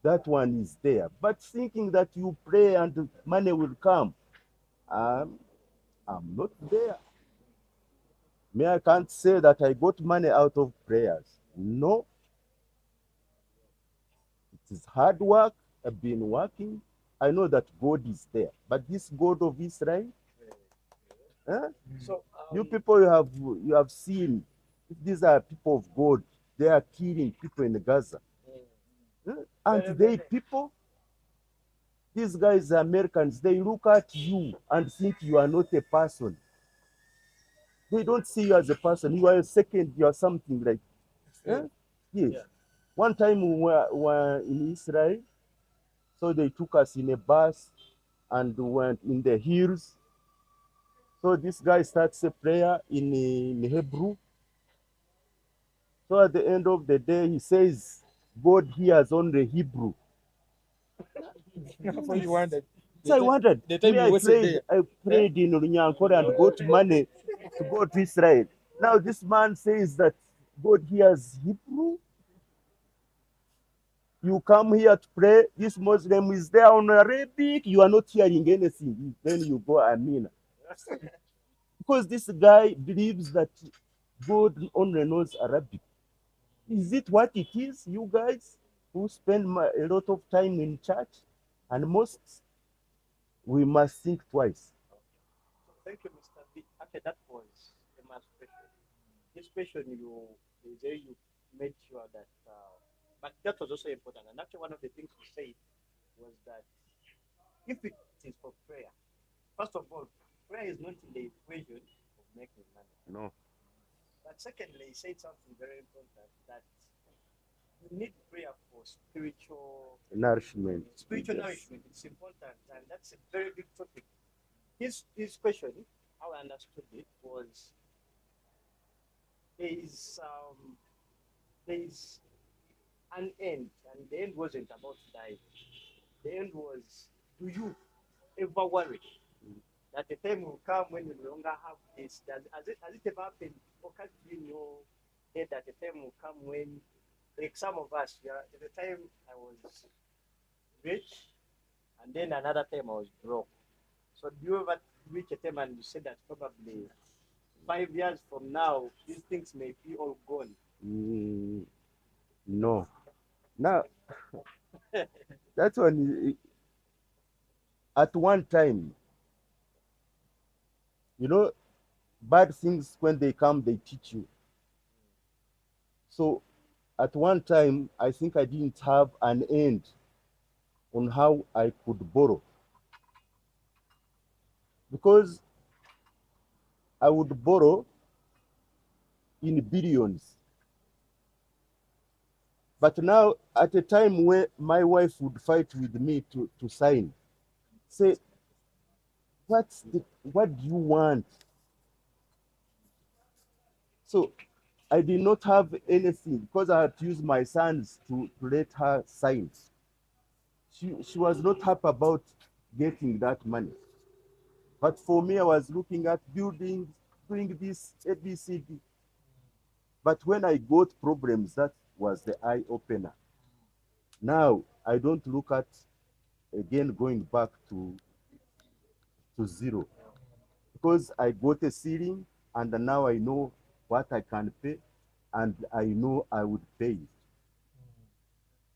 That one is there. But thinking that you pray and money will come, I'm not there. Me, I can't say that I got money out of prayers. No. It is hard work. I've been working. I know that God is there. But this God of Israel, so you people you have seen, if these are people of God, they are killing people in Gaza. And they people, these guys are Americans, they look at you and think you are not a person. They don't see you as a person. You are a second, you are something like. Yes. Yeah. One time we were in Israel, so they took us in a bus and went in the hills. So this guy starts a prayer in Hebrew. So at the end of the day, he says, God hears only Hebrew. So you wondered. So I wondered. The time you wasted there. I prayed in Runyankore and got money to go to Israel. Now this man says that God hears Hebrew. You come here to pray. This Muslim is there on Arabic. You are not hearing anything. Then you go, Amina. Because this guy believes that God only knows Arabic. Is it what it is, you guys who spend a lot of time in church and mosques? We must think twice. Thank you, Mr. B. Okay, that was a mass question. This question you made sure that, but that was also important. And actually, one of the things you said was that if it is for prayer, first of all, prayer is not in the equation of making money. No. But secondly, he said something very important that you need prayer for Nourishment. spiritual Yes. nourishment. It's important, and that's a very big topic. His question, how I understood it, was there is um, there is an end, and the end wasn't about dying. The end was, do you ever worry that the time will come when you no longer have this? Has it ever happened? Occurred to you in your head that the time will come when, like some of us, at the time I was rich, and then another time I was broke. So do you ever reach a time and you say that probably 5 years from now, these things may be all gone? No. Now, that one, at one time, you know, bad things, when they come, they teach you. So at one time, I think I didn't have an end on how I could borrow, because I would borrow in billions. But now, at a time where my wife would fight with me to sign, say, what do you want? So I did not have anything, because I had to use my sons to let her sign. She was not happy about getting that money. But for me, I was looking at buildings, doing this ABCD. But when I got problems, that was the eye opener. Now I don't look at again going back to zero, because I got a ceiling, and now I know what I can pay, and I know I would pay it.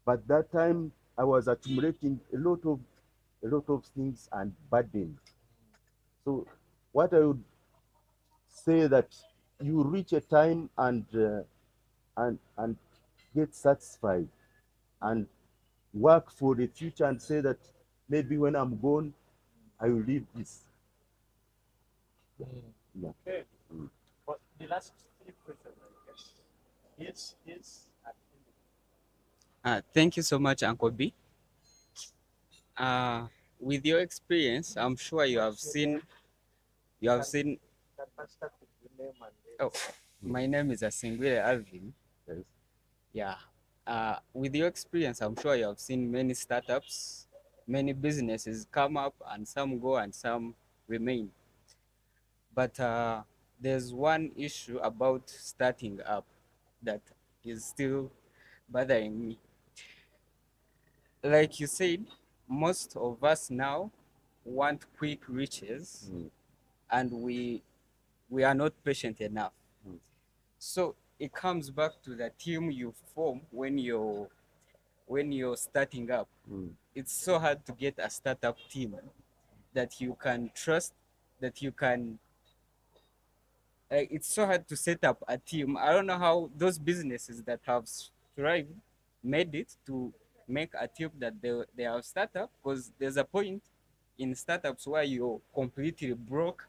But that time I was accumulating a lot of things and burdens. So what I would say, that you reach a time and get satisfied and work for the future, and say that maybe when I'm gone, I will leave this. Yeah. Okay. But the last three questions, I guess. Yes. Thank you so much, Uncle B. With your experience, I'm sure you have seen. That must start with the name and Oh, my name is Asingwile Alvin. Yes. Yeah. With your experience, I'm sure you have seen many startups, many businesses come up, and some go and some remain. But there's one issue about starting up that is still bothering me. Like you said, most of us now want quick riches, and we are not patient enough. So it comes back to the team you form when you're starting up. It's so hard to get a startup team that you can trust, that you can. It's so hard to set up a team. I don't know how those businesses that have thrived made it to make a team that they are startup, because there's a point in startups where you're completely broke,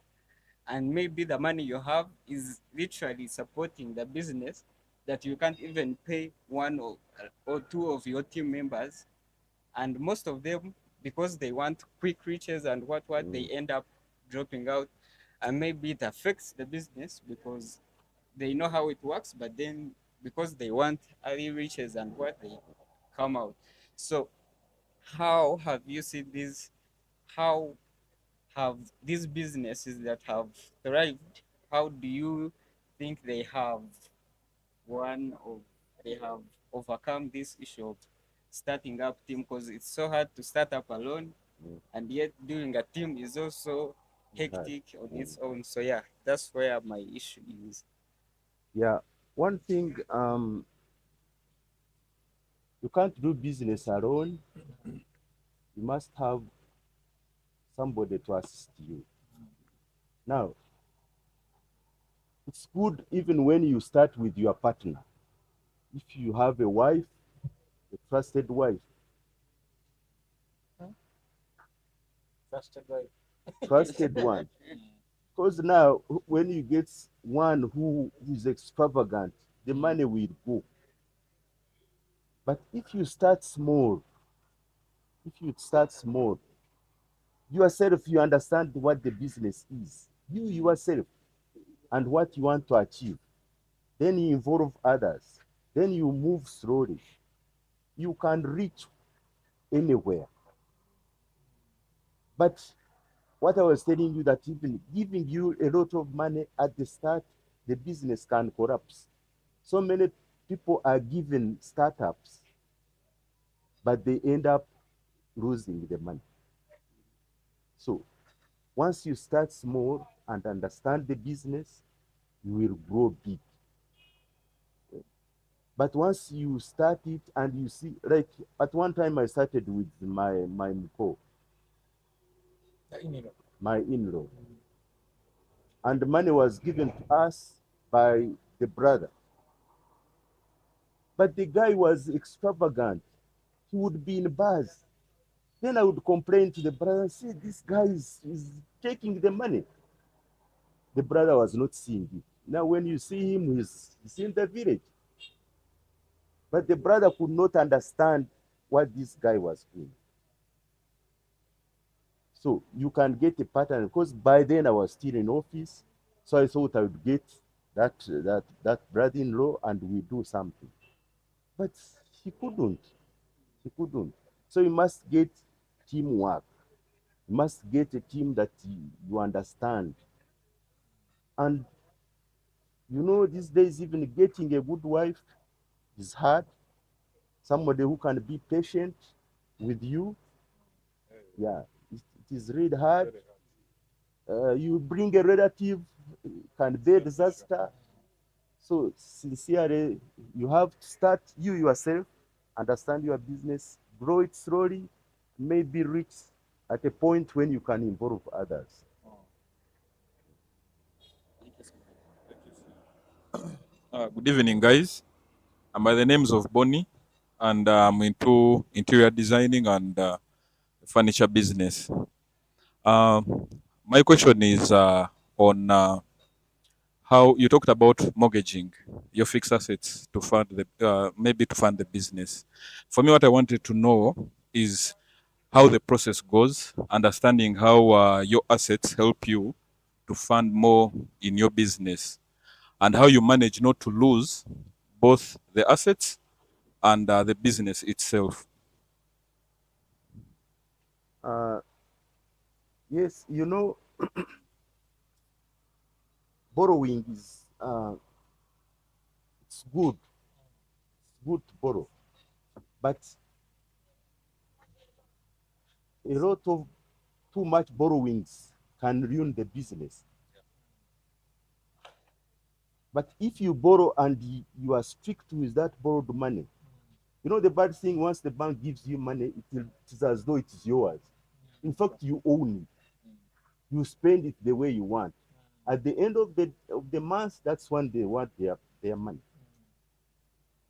and maybe the money you have is literally supporting the business, that you can't even pay one or two of your team members. And most of them, because they want quick riches and what they end up dropping out. And maybe it affects the business because they know how it works, but then because they want early riches and what, they come out. So how have you seen this? How have these businesses that have thrived, how do you think they have one of they have overcome this issue of starting up team? Because it's so hard to start up alone, and yet doing a team is also hectic on its own. So yeah, that's where my issue is. Yeah. One thing, you can't do business alone. You must have somebody to assist you. Now, it's good even when you start with your partner. If you have a wife, a trusted wife, trusted one. Because now, when you get one who is extravagant, the money will go. But if you start small, if you start small, yourself, you understand what the business is, you yourself, and what you want to achieve. Then you involve others. Then you move slowly. You can reach anywhere. But what I was telling you, that even giving you a lot of money at the start, the business can collapse. So many people are given startups, but they end up losing the money. So once you start small and understand the business, you will grow big. But once you start it and you see, like at one time I started with my mko, my in-law, and the money was given to us by the brother. But the guy was extravagant. He would be in bars. Then I would complain to the brother, see, this guy is taking the money. The brother was not seeing it. Now when you see him, he's in the village. But the brother could not understand what this guy was doing. So you can get a pattern, because by then I was still in office. So I thought I would get that brother-in-law and we do something. But he couldn't. He couldn't. So you must get teamwork. You must get a team that you understand. And you know, these days, even getting a good wife is hard. Somebody who can be patient with you. Yeah, it is really hard. You bring a relative, can be a disaster. So sincerely, you have to start you yourself, understand your business, grow it slowly, maybe reach at a point when you can involve others. Good evening, guys. By the names of Bonnie, and I'm into interior designing and furniture business. My question is on how you talked about mortgaging your fixed assets to fund the maybe to fund the business. For me, what I wanted to know is how the process goes, understanding how your assets help you to fund more in your business, and how you manage not to lose both the assets and the business itself. Uh, yes, you know, borrowing is it's good. It's good to borrow, but a lot of too much borrowings can ruin the business. But if you borrow and you are strict with that borrowed money, you know the bad thing, once the bank gives you money, it is as though it is yours. In fact, you own it. You spend it the way you want. At the end of the month, that's when they want their money.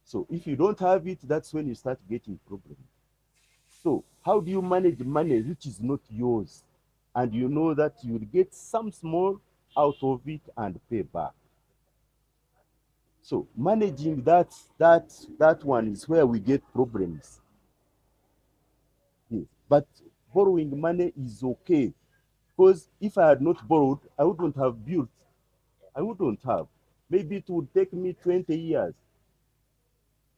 So if you don't have it, that's when you start getting problems. So how do you manage money which is not yours? And you know that you will get some small out of it and pay back. So managing that one is where we get problems. Yes. But borrowing money is okay, because if I had not borrowed, I wouldn't have built. I wouldn't have. Maybe it would take me 20 years,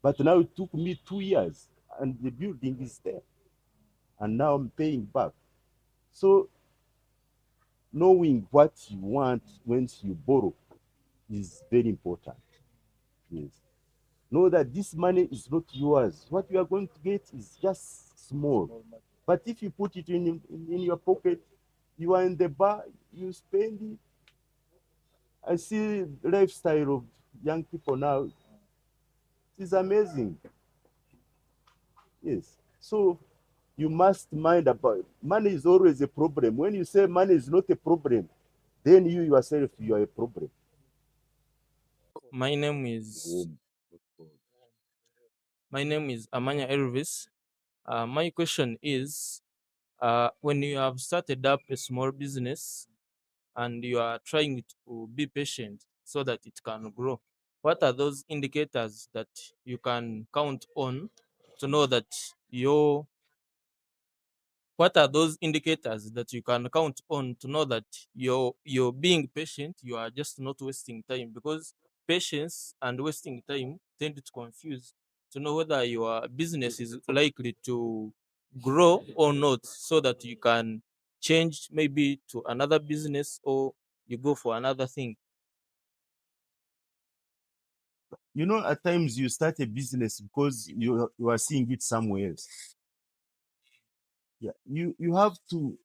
but now it took me 2 years, and the building is there, and now I'm paying back. So knowing what you want once you borrow is very important. Yes. Know that this money is not yours. What you are going to get is just small. But if you put it in your pocket, you are in the bar, you spend it. I see lifestyle of young people now. It is amazing. Yes. So you must mind about money is always a problem. When you say money is not a problem, then you yourself you are a problem. My name is Amanya Elvis. My question is, when you have started up a small business and you are trying to be patient so that it can grow, what are those indicators that you can count on to know that your what are those indicators that you can count on to know that you're being patient, you are just not wasting time, because patience and wasting time tend to confuse, to know whether your business is likely to grow or not, so that you can change maybe to another business or you go for another thing. You know, at times you start a business because you are seeing it somewhere else. Yeah, you have to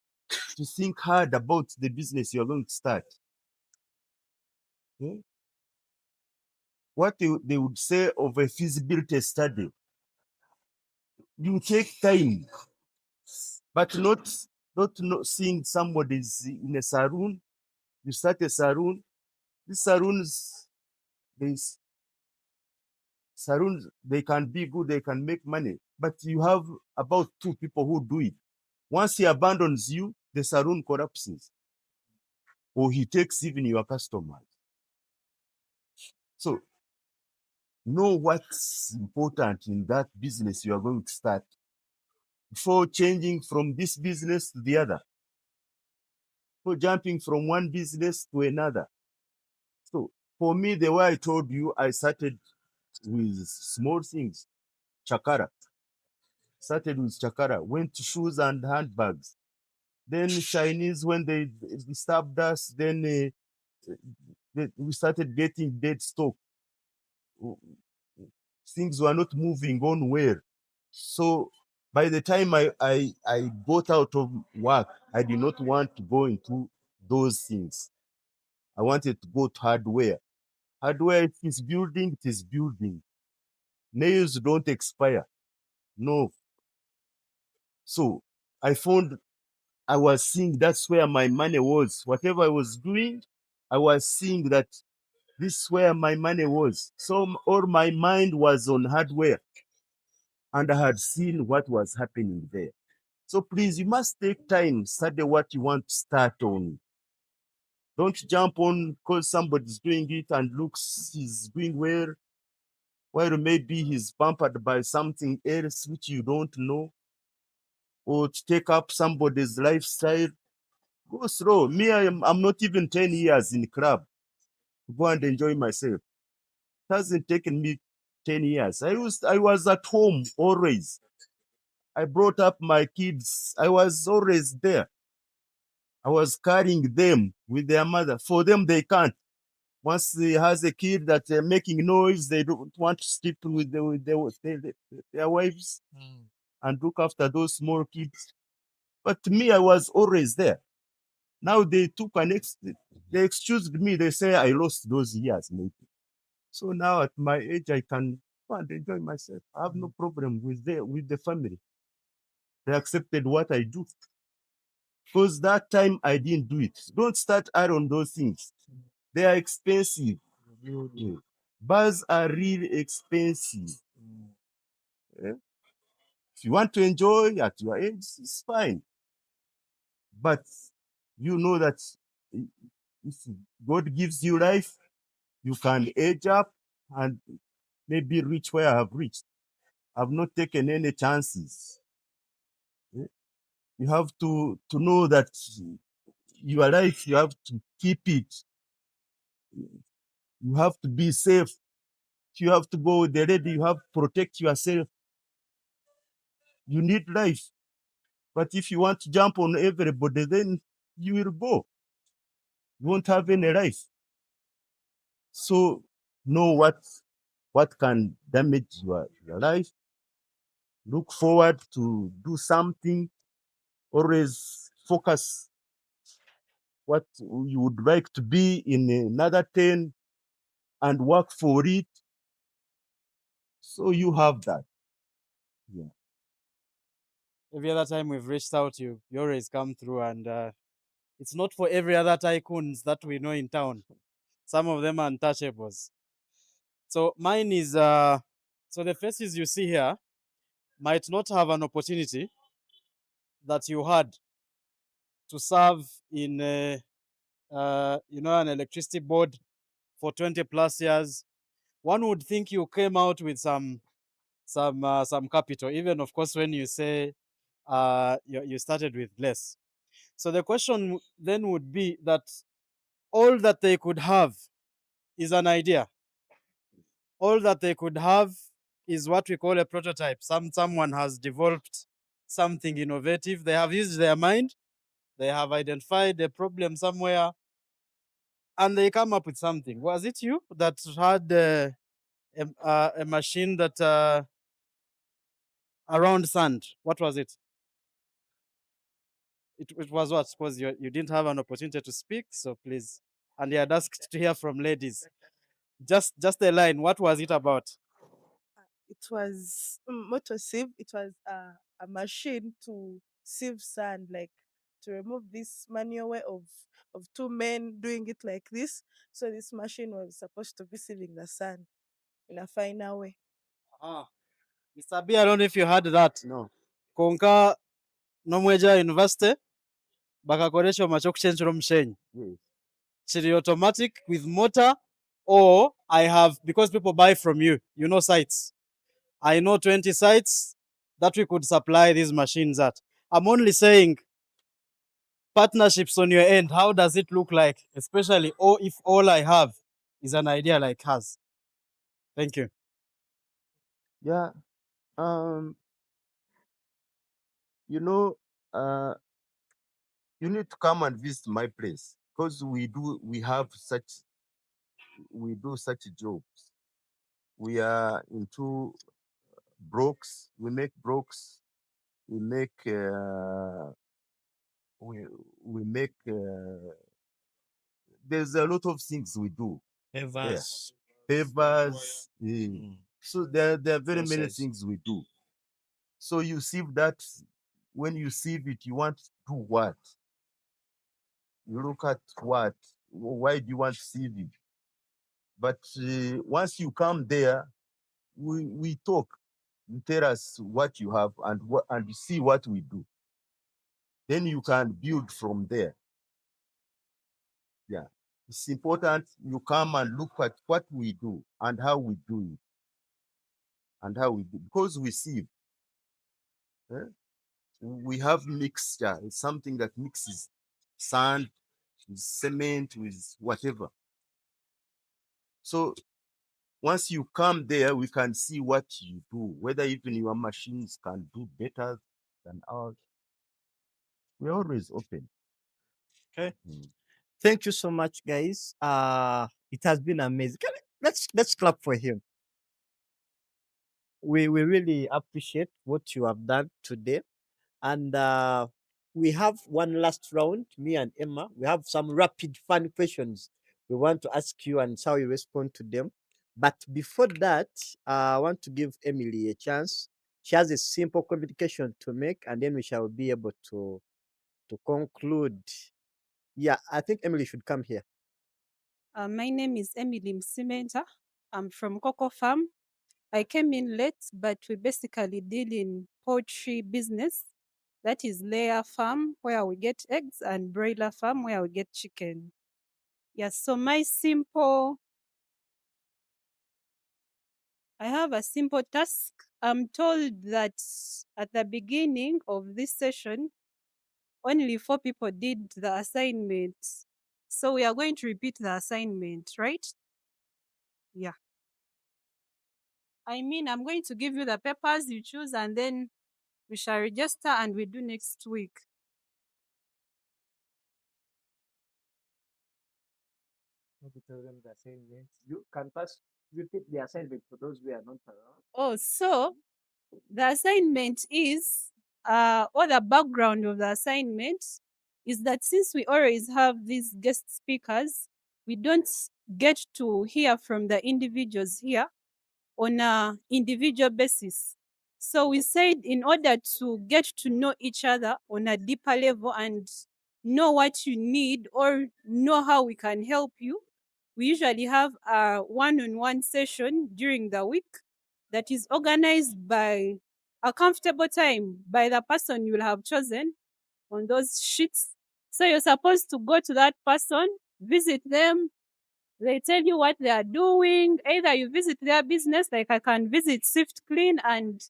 think hard about the business you are going to start. Yeah? What they would say of a feasibility study, you take time, but not seeing somebody's in a saloon. You start a saloon. These saloons, they can be good, they can make money, but you have about 2 people who do it. Once he abandons you, the saloon collapses, or he takes even your customers. So know what's important in that business you are going to start before changing from this business to the other, for jumping from one business to another. So for me, the way I told you, I started with small things. Chakara. Started with chakara, went to shoes and handbags. Then Chinese, when they stopped us, then we started getting dead stock. Things were not moving on well. So by the time I got out of work, I did not want to go into those things. I wanted to go to hardware. Hardware, if it's building, it is building. Nails don't expire. No. So I found I was seeing that's where my money was. Whatever I was doing, I was seeing that this is where my money was. So all my mind was on hardware, and I had seen what was happening there. So please, you must take time, study what you want to start on. Don't jump on because somebody's doing it and looks he's doing well, while maybe he's pampered by something else which you don't know, or to take up somebody's lifestyle. Go slow. Me, I'm not even 10 years in the club to go and enjoy myself. It hasn't taken me 10 years. I was at home always. I brought up my kids. I was always there. I was carrying them with their mother. For them, they can't. Once they has a kid that making noise, they don't want to sleep with their wives and look after those small kids. But me, I was always there. Now they took they excused me. They say I lost those years, maybe. So now at my age, I can go and enjoy myself. I have no problem with the family. They accepted what I do. Because that time I didn't do it. Don't start out on those things. They are expensive. Yeah. Bars are really expensive. Yeah. If you want to enjoy at your age, it's fine. But you know that if God gives you life, you can age up and maybe reach where I have reached. I've not taken any chances. Yeah. You have to know that your life, you have to keep it. You have to be safe. You have to go with the lady, you have to protect yourself. You need life. But if you want to jump on everybody, then you will go. You won't have any life. So know what can damage your life. Look forward to do something. Always focus what you would like to be in another 10 and work for it. So you have that. Yeah. Every other time we've reached out, you always come through, and it's not for every other tycoons that we know in town. Some of them are untouchables. So mine is so the faces you see here might not have an opportunity that you had to serve in an electricity board for 20 plus years. One would think you came out with some some capital, even of course when you say you started with less. So the question then would be that all that they could have is an idea. All that they could have is what we call a prototype. Someone has developed something innovative. They have used their mind. They have identified a problem somewhere, and they come up with something. Was it you that had a machine that around sand? What was it? It was what? Because you didn't have an opportunity to speak, so please. And you had asked to hear from ladies. Just a line. What was it about? It was motor sieve. It was a machine to sieve sand, like to remove this manual way of two men doing it like this. So this machine was supposed to be sieving the sand in a finer way. Ah, Mr. B, I don't know if you heard that. No. Konka nomweja university bakakoresha macho kuchenjera omushenyi. Yes. Chiri automatic with motor, or I have, because people buy from you, you know sites. I know 20 sites that we could supply these machines at. I'm only saying partnerships on your end. How does it look like? Especially if all I have is an idea like hers. Thank you. Yeah. You know, you need to come and visit my place because we do such jobs. We are into brokes. We make brokes. We make we make. There's a lot of things we do. Pavers. Pavers. So there are very many Process. things we do. So you sieve that. When you sieve it, you want to do what? You look at what? Why do you want to sieve it? But once you come there, we talk. You tell us what you have and you see what we do. Then you can build from there. Yeah. It's important you come and look at what we do and how we do it. And how we do, because we sieve. We have mixture. It's something that mixes sand with cement with whatever. So once you come there, we can see what you do, whether even your machines can do better than ours. We're always open. Okay. Thank you so much, guys. It has been amazing. Let's clap for him. We really appreciate what you have done today. And we have one last round, me and Emma. We have some rapid fun questions we want to ask you and how you respond to them. But before that, I want to give Emily a chance. She has a simple communication to make, and then we shall be able to conclude. Yeah, I think Emily should come here. My name is Emily Msimenta. I'm from Coco Farm. I came in late, but we basically deal in poultry business. That is layer farm where we get eggs and broiler farm where we get chicken. Yes, so I have a simple task. I'm told that at the beginning of this session, only 4 people did the assignment. So we are going to repeat the assignment, right? Yeah. I mean, I'm going to give you the papers you choose and then we shall register and we do next week. Tell them the assignment. You can first repeat the assignment for those who are not around. Oh, so the assignment is, or the background of the assignment is that since we always have these guest speakers, we don't get to hear from the individuals here on a individual basis. So we said in order to get to know each other on a deeper level and know what you need or know how we can help you, we usually have a one-on-one session during the week that is organized by a comfortable time by the person you will have chosen on those sheets. So you're supposed to go to that person, visit them, They tell you what they are doing. Either you visit their business, like I can visit Swift Clean, and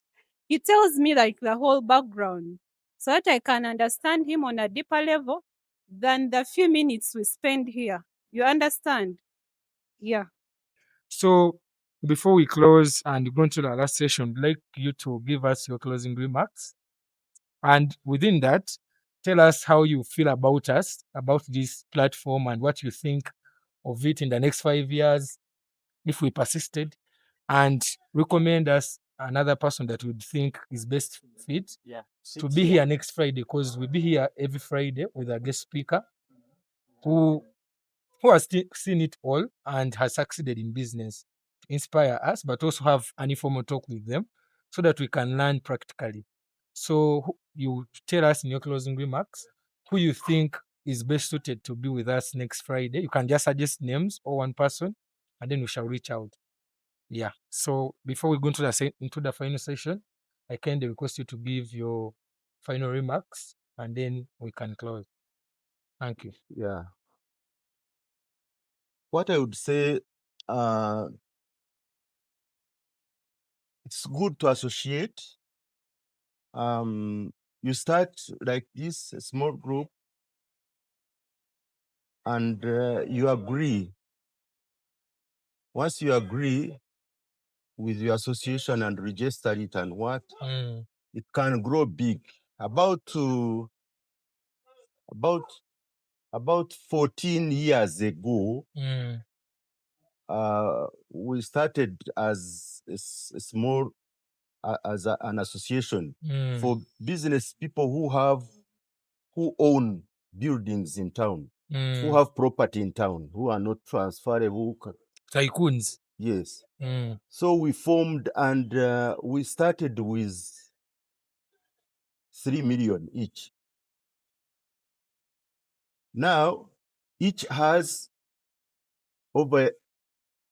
he tells me like the whole background so that I can understand him on a deeper level than the few minutes we spend here. You understand? Yeah. So before we close and go into the last session, I'd like you to give us your closing remarks. And within that, tell us how you feel about us, about this platform, and what you think of it in the next 5 years, if we persisted, and recommend us another person that would think is best fit to be here next Friday, because we'll be here every Friday with a guest speaker who has seen it all and has succeeded in business to inspire us, but also have an informal talk with them so that we can learn practically. So you tell us in your closing remarks who you think is best suited to be with us next Friday. You can just suggest names or one person, and then we shall reach out. Yeah. So before we go into the final session, I kindly request you to give your final remarks, and then we can close. Thank you. Yeah. What I would say, it's good to associate. You start like this, a small group, and you agree. Once you agree with your association and register it and what, it can grow big. About 14 years ago, we started as a small as an association for business people who own buildings in town, who have property in town, who are not transferable. Tycoons. Yes. So we formed, and we started with 3 million each. Now, each has over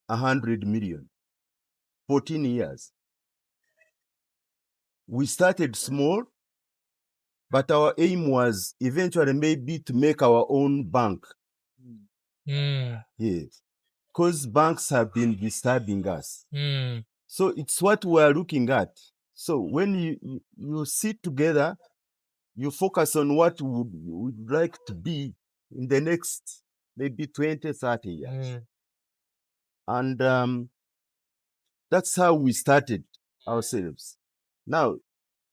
100 million. 14 years. We started small, but our aim was eventually maybe to make our own bank. Yes. Because banks have been disturbing us. So it's what we are looking at. So when you sit together, you focus on what you would like to be in the next maybe 20, 30 years. And that's how we started ourselves. Now,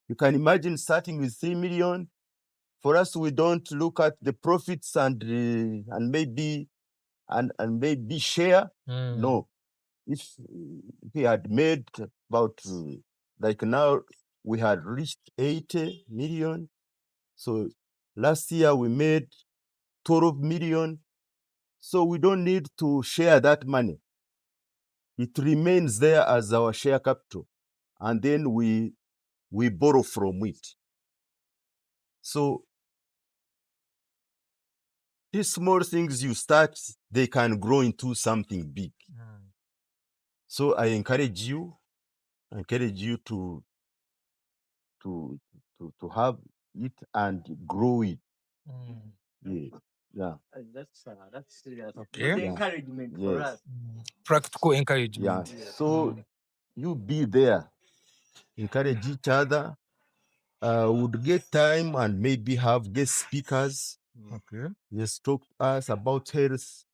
you can imagine starting with 3 million. For us, we don't look at the profits and maybe share. No. If we had made about, like now, we had reached 80 million. So last year we made 12 million. So we don't need to share that money. It remains there as our share capital. And then we borrow from it. So these small things you start, they can grow into something big. So I encourage you to have it and grow it. Yeah. That's Okay. Yeah. Encouragement for us. Practical Yeah. encouragement. So you be there, encourage each other. Would get time and maybe have guest speakers. Okay. Yes, talk to us about health.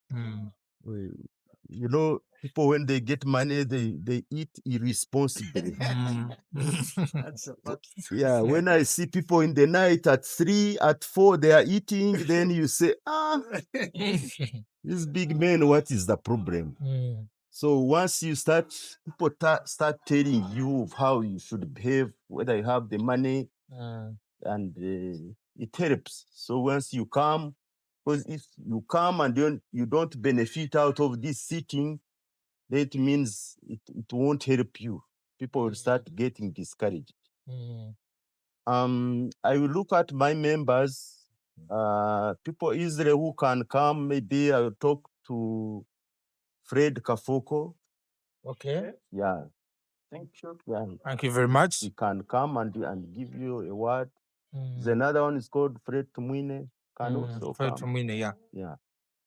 You know, people when they get money, they eat irresponsibly. That's a fact. Yeah, when I see people in the night at 3, at 4, they are eating, then you say, these big men, what is the problem? So once you start, people start telling you of how you should behave, whether you have the money, and it helps. So once you come, because if you come and you don't benefit out of this sitting, that means it won't help you. People will start getting discouraged. I will look at my members, people easily who can come. Maybe I'll talk to Fred Kafoko. Okay. Yeah. Thank you. Yeah. Thank you very much. He can come and give you a word. The another one is called Fred Tumwine. Can also Fred come. Tumwine, yeah. Yeah.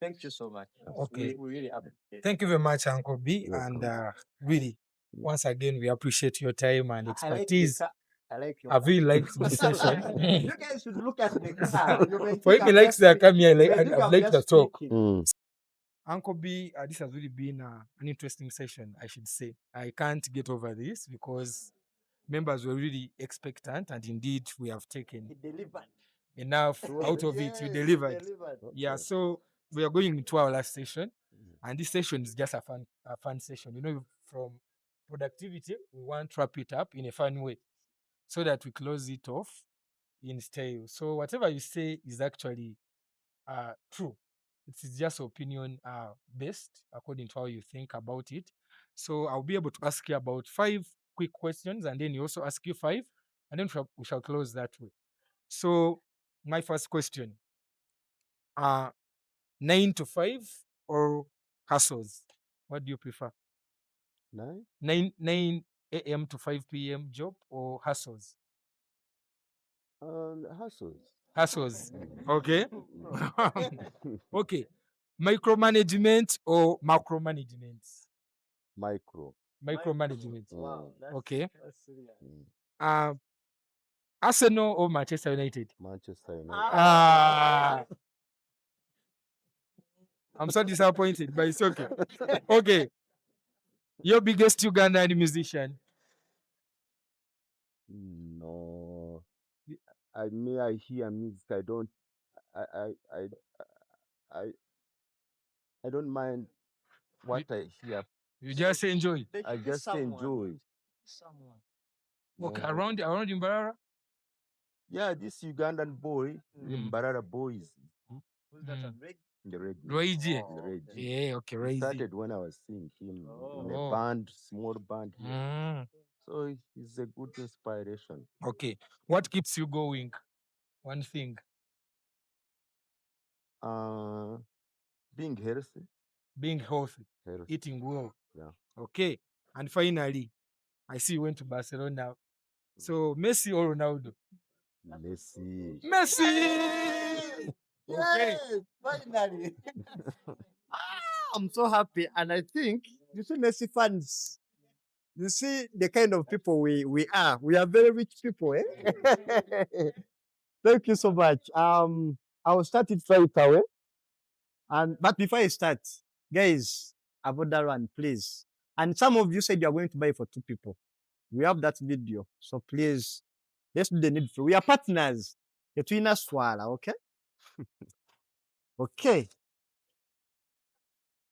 Thank you so much. Okay. We really appreciate. Thank you very much, Uncle B. You're And welcome. really, once again, we appreciate your time and I like the expertise. car. I like your I've really liked this session. You guys should look at the car. You may For think him, he I'm likes just the come here, you may and think I've I'm liked the just talk. speaking. Uncle B, this has really been an interesting session, I should say. I can't get over this because members were really expectant, and indeed we have taken He delivered. enough out of it. You delivered. Yeah, so we are going into our last session, and this session is just a fun session. You know, from productivity, we want to wrap it up in a fun way so that we close it off in style. So whatever you say is actually true. It is just opinion based according to how you think about it. So I'll be able to ask you about 5 quick questions, and then you also ask you 5, and then we shall close that way. So my first question: 9 to 5 or hustles? What do you prefer? 9 a.m. to 5 p.m. job or hustles? Hustles. Hustles. Okay. Okay. Micromanagement or macromanagement? Micro. Micromanagement. Wow, Okay. that's serious. Arsenal or Manchester United? Manchester United. Ah, I'm so disappointed, but it's okay. Okay. Your biggest Ugandan musician? No. I hear music. I don't. I. I. I. I. I don't mind what I hear. You just enjoy. I just enjoy. Someone. Okay, No. around Imbarara? Yeah, this Ugandan boy, Mbarara boys, Who's that one? the reggae. Roigi. The reggae. Yeah, okay, He Roigi. started when I was seeing him in a Oh. band, small band here. Mm. So he's a good inspiration. Okay. What keeps you going? One thing. Being healthy. Being healthy. Healthy. Eating well. Yeah. Okay. And finally, I see you went to Barcelona. So Messi or Ronaldo? Messi. Messi! Okay. Yes, finally. I'm so happy, and I think you see Messi fans. You see the kind of people we are. We are very rich people, eh? Thank you so much. I will start it right away. But before I start, guys, about that one, please. And some of you said you are going to buy for 2 people. We have that video, so please, let's do the needful. We are partners. Between us, swala, okay? Okay.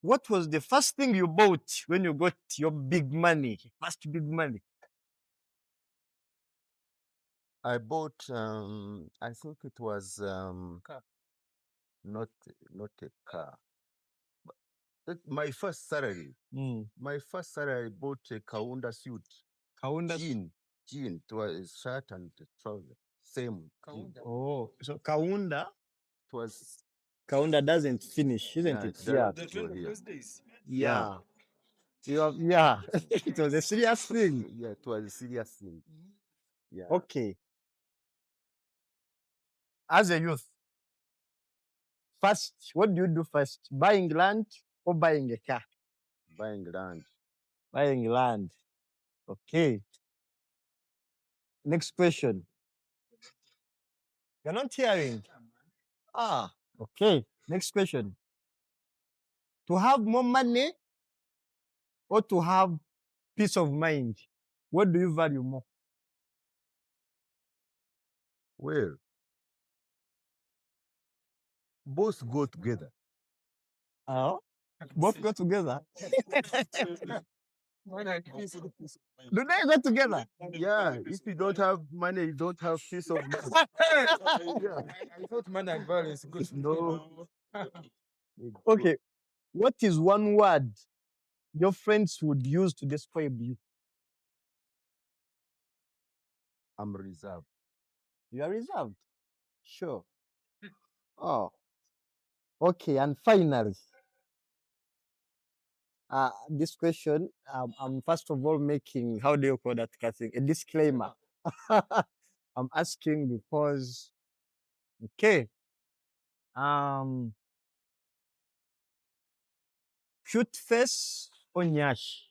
What was the first thing you bought when you got your big money? First big money. I bought. I think it was Car. not a car. My first salary. My first salary, I bought a Kaunda suit. Kaunda. Jean. It was a shirt and a trouser. Same. Jean. Oh, so Kaunda. It was. Kaunda doesn't finish, isn't it? Yeah. The trend of those days. Yeah. Yeah. It was a serious thing. Yeah, it was a serious thing. Yeah. Okay. As a youth, first, what do you do first? Buying land or buying a car? Buying land. Buying land. Okay. Next question. You're not hearing. Okay. Next question. To have more money or to have peace of mind? What do you value more? Well, both go together. Oh, both go together. Do they go together? Yeah, if you don't have money, you don't have peace of mind. I thought man and violence good. No. Okay. What is one word your friends would use to describe you? I'm reserved. You are reserved. Sure. Oh. Okay. And finally, this question, I'm first of all making, how do you call that, Kathy? A disclaimer. I'm asking because, okay. cute face or nyash?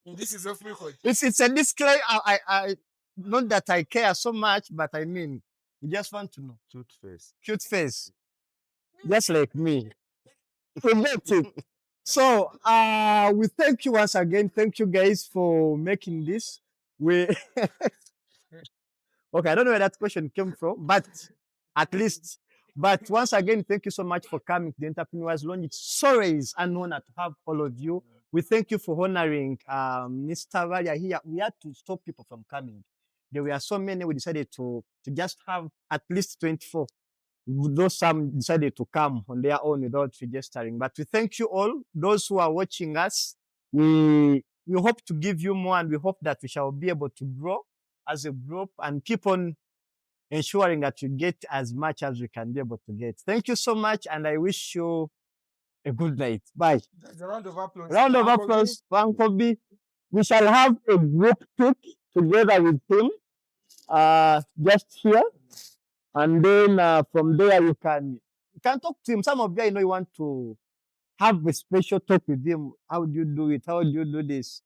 This is a free hot. It's a disclaimer. I not that I care so much, but I mean, you just want to know. Cute face. Cute face, just like me. That's it. So, we thank you once again. Thank you guys for making this. We okay. I don't know where that question came from, but at least. But once again, thank you so much for coming to the Entrepreneurs Lounge. It's always an honor to have all of you. We thank you for honoring Mr. Barya here. We had to stop people from coming. There were so many. We decided to just have at least 24. Those some decided to come on their own without registering. But we thank you all, those who are watching us. We hope to give you more, and we hope that we shall be able to grow as a group and keep on ensuring that you get as much as we can be able to get. Thank you so much, and I wish you a good night. Bye. That's a round of applause. Round of applause for Uncle B. We shall have a group pic together with him, just here. And then from there you can talk to him. Some of you, I know, you want to have a special talk with him. How do you do it? How do you do this?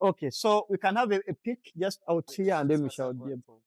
Okay, so we can have a pic just out here, and then we shall be able.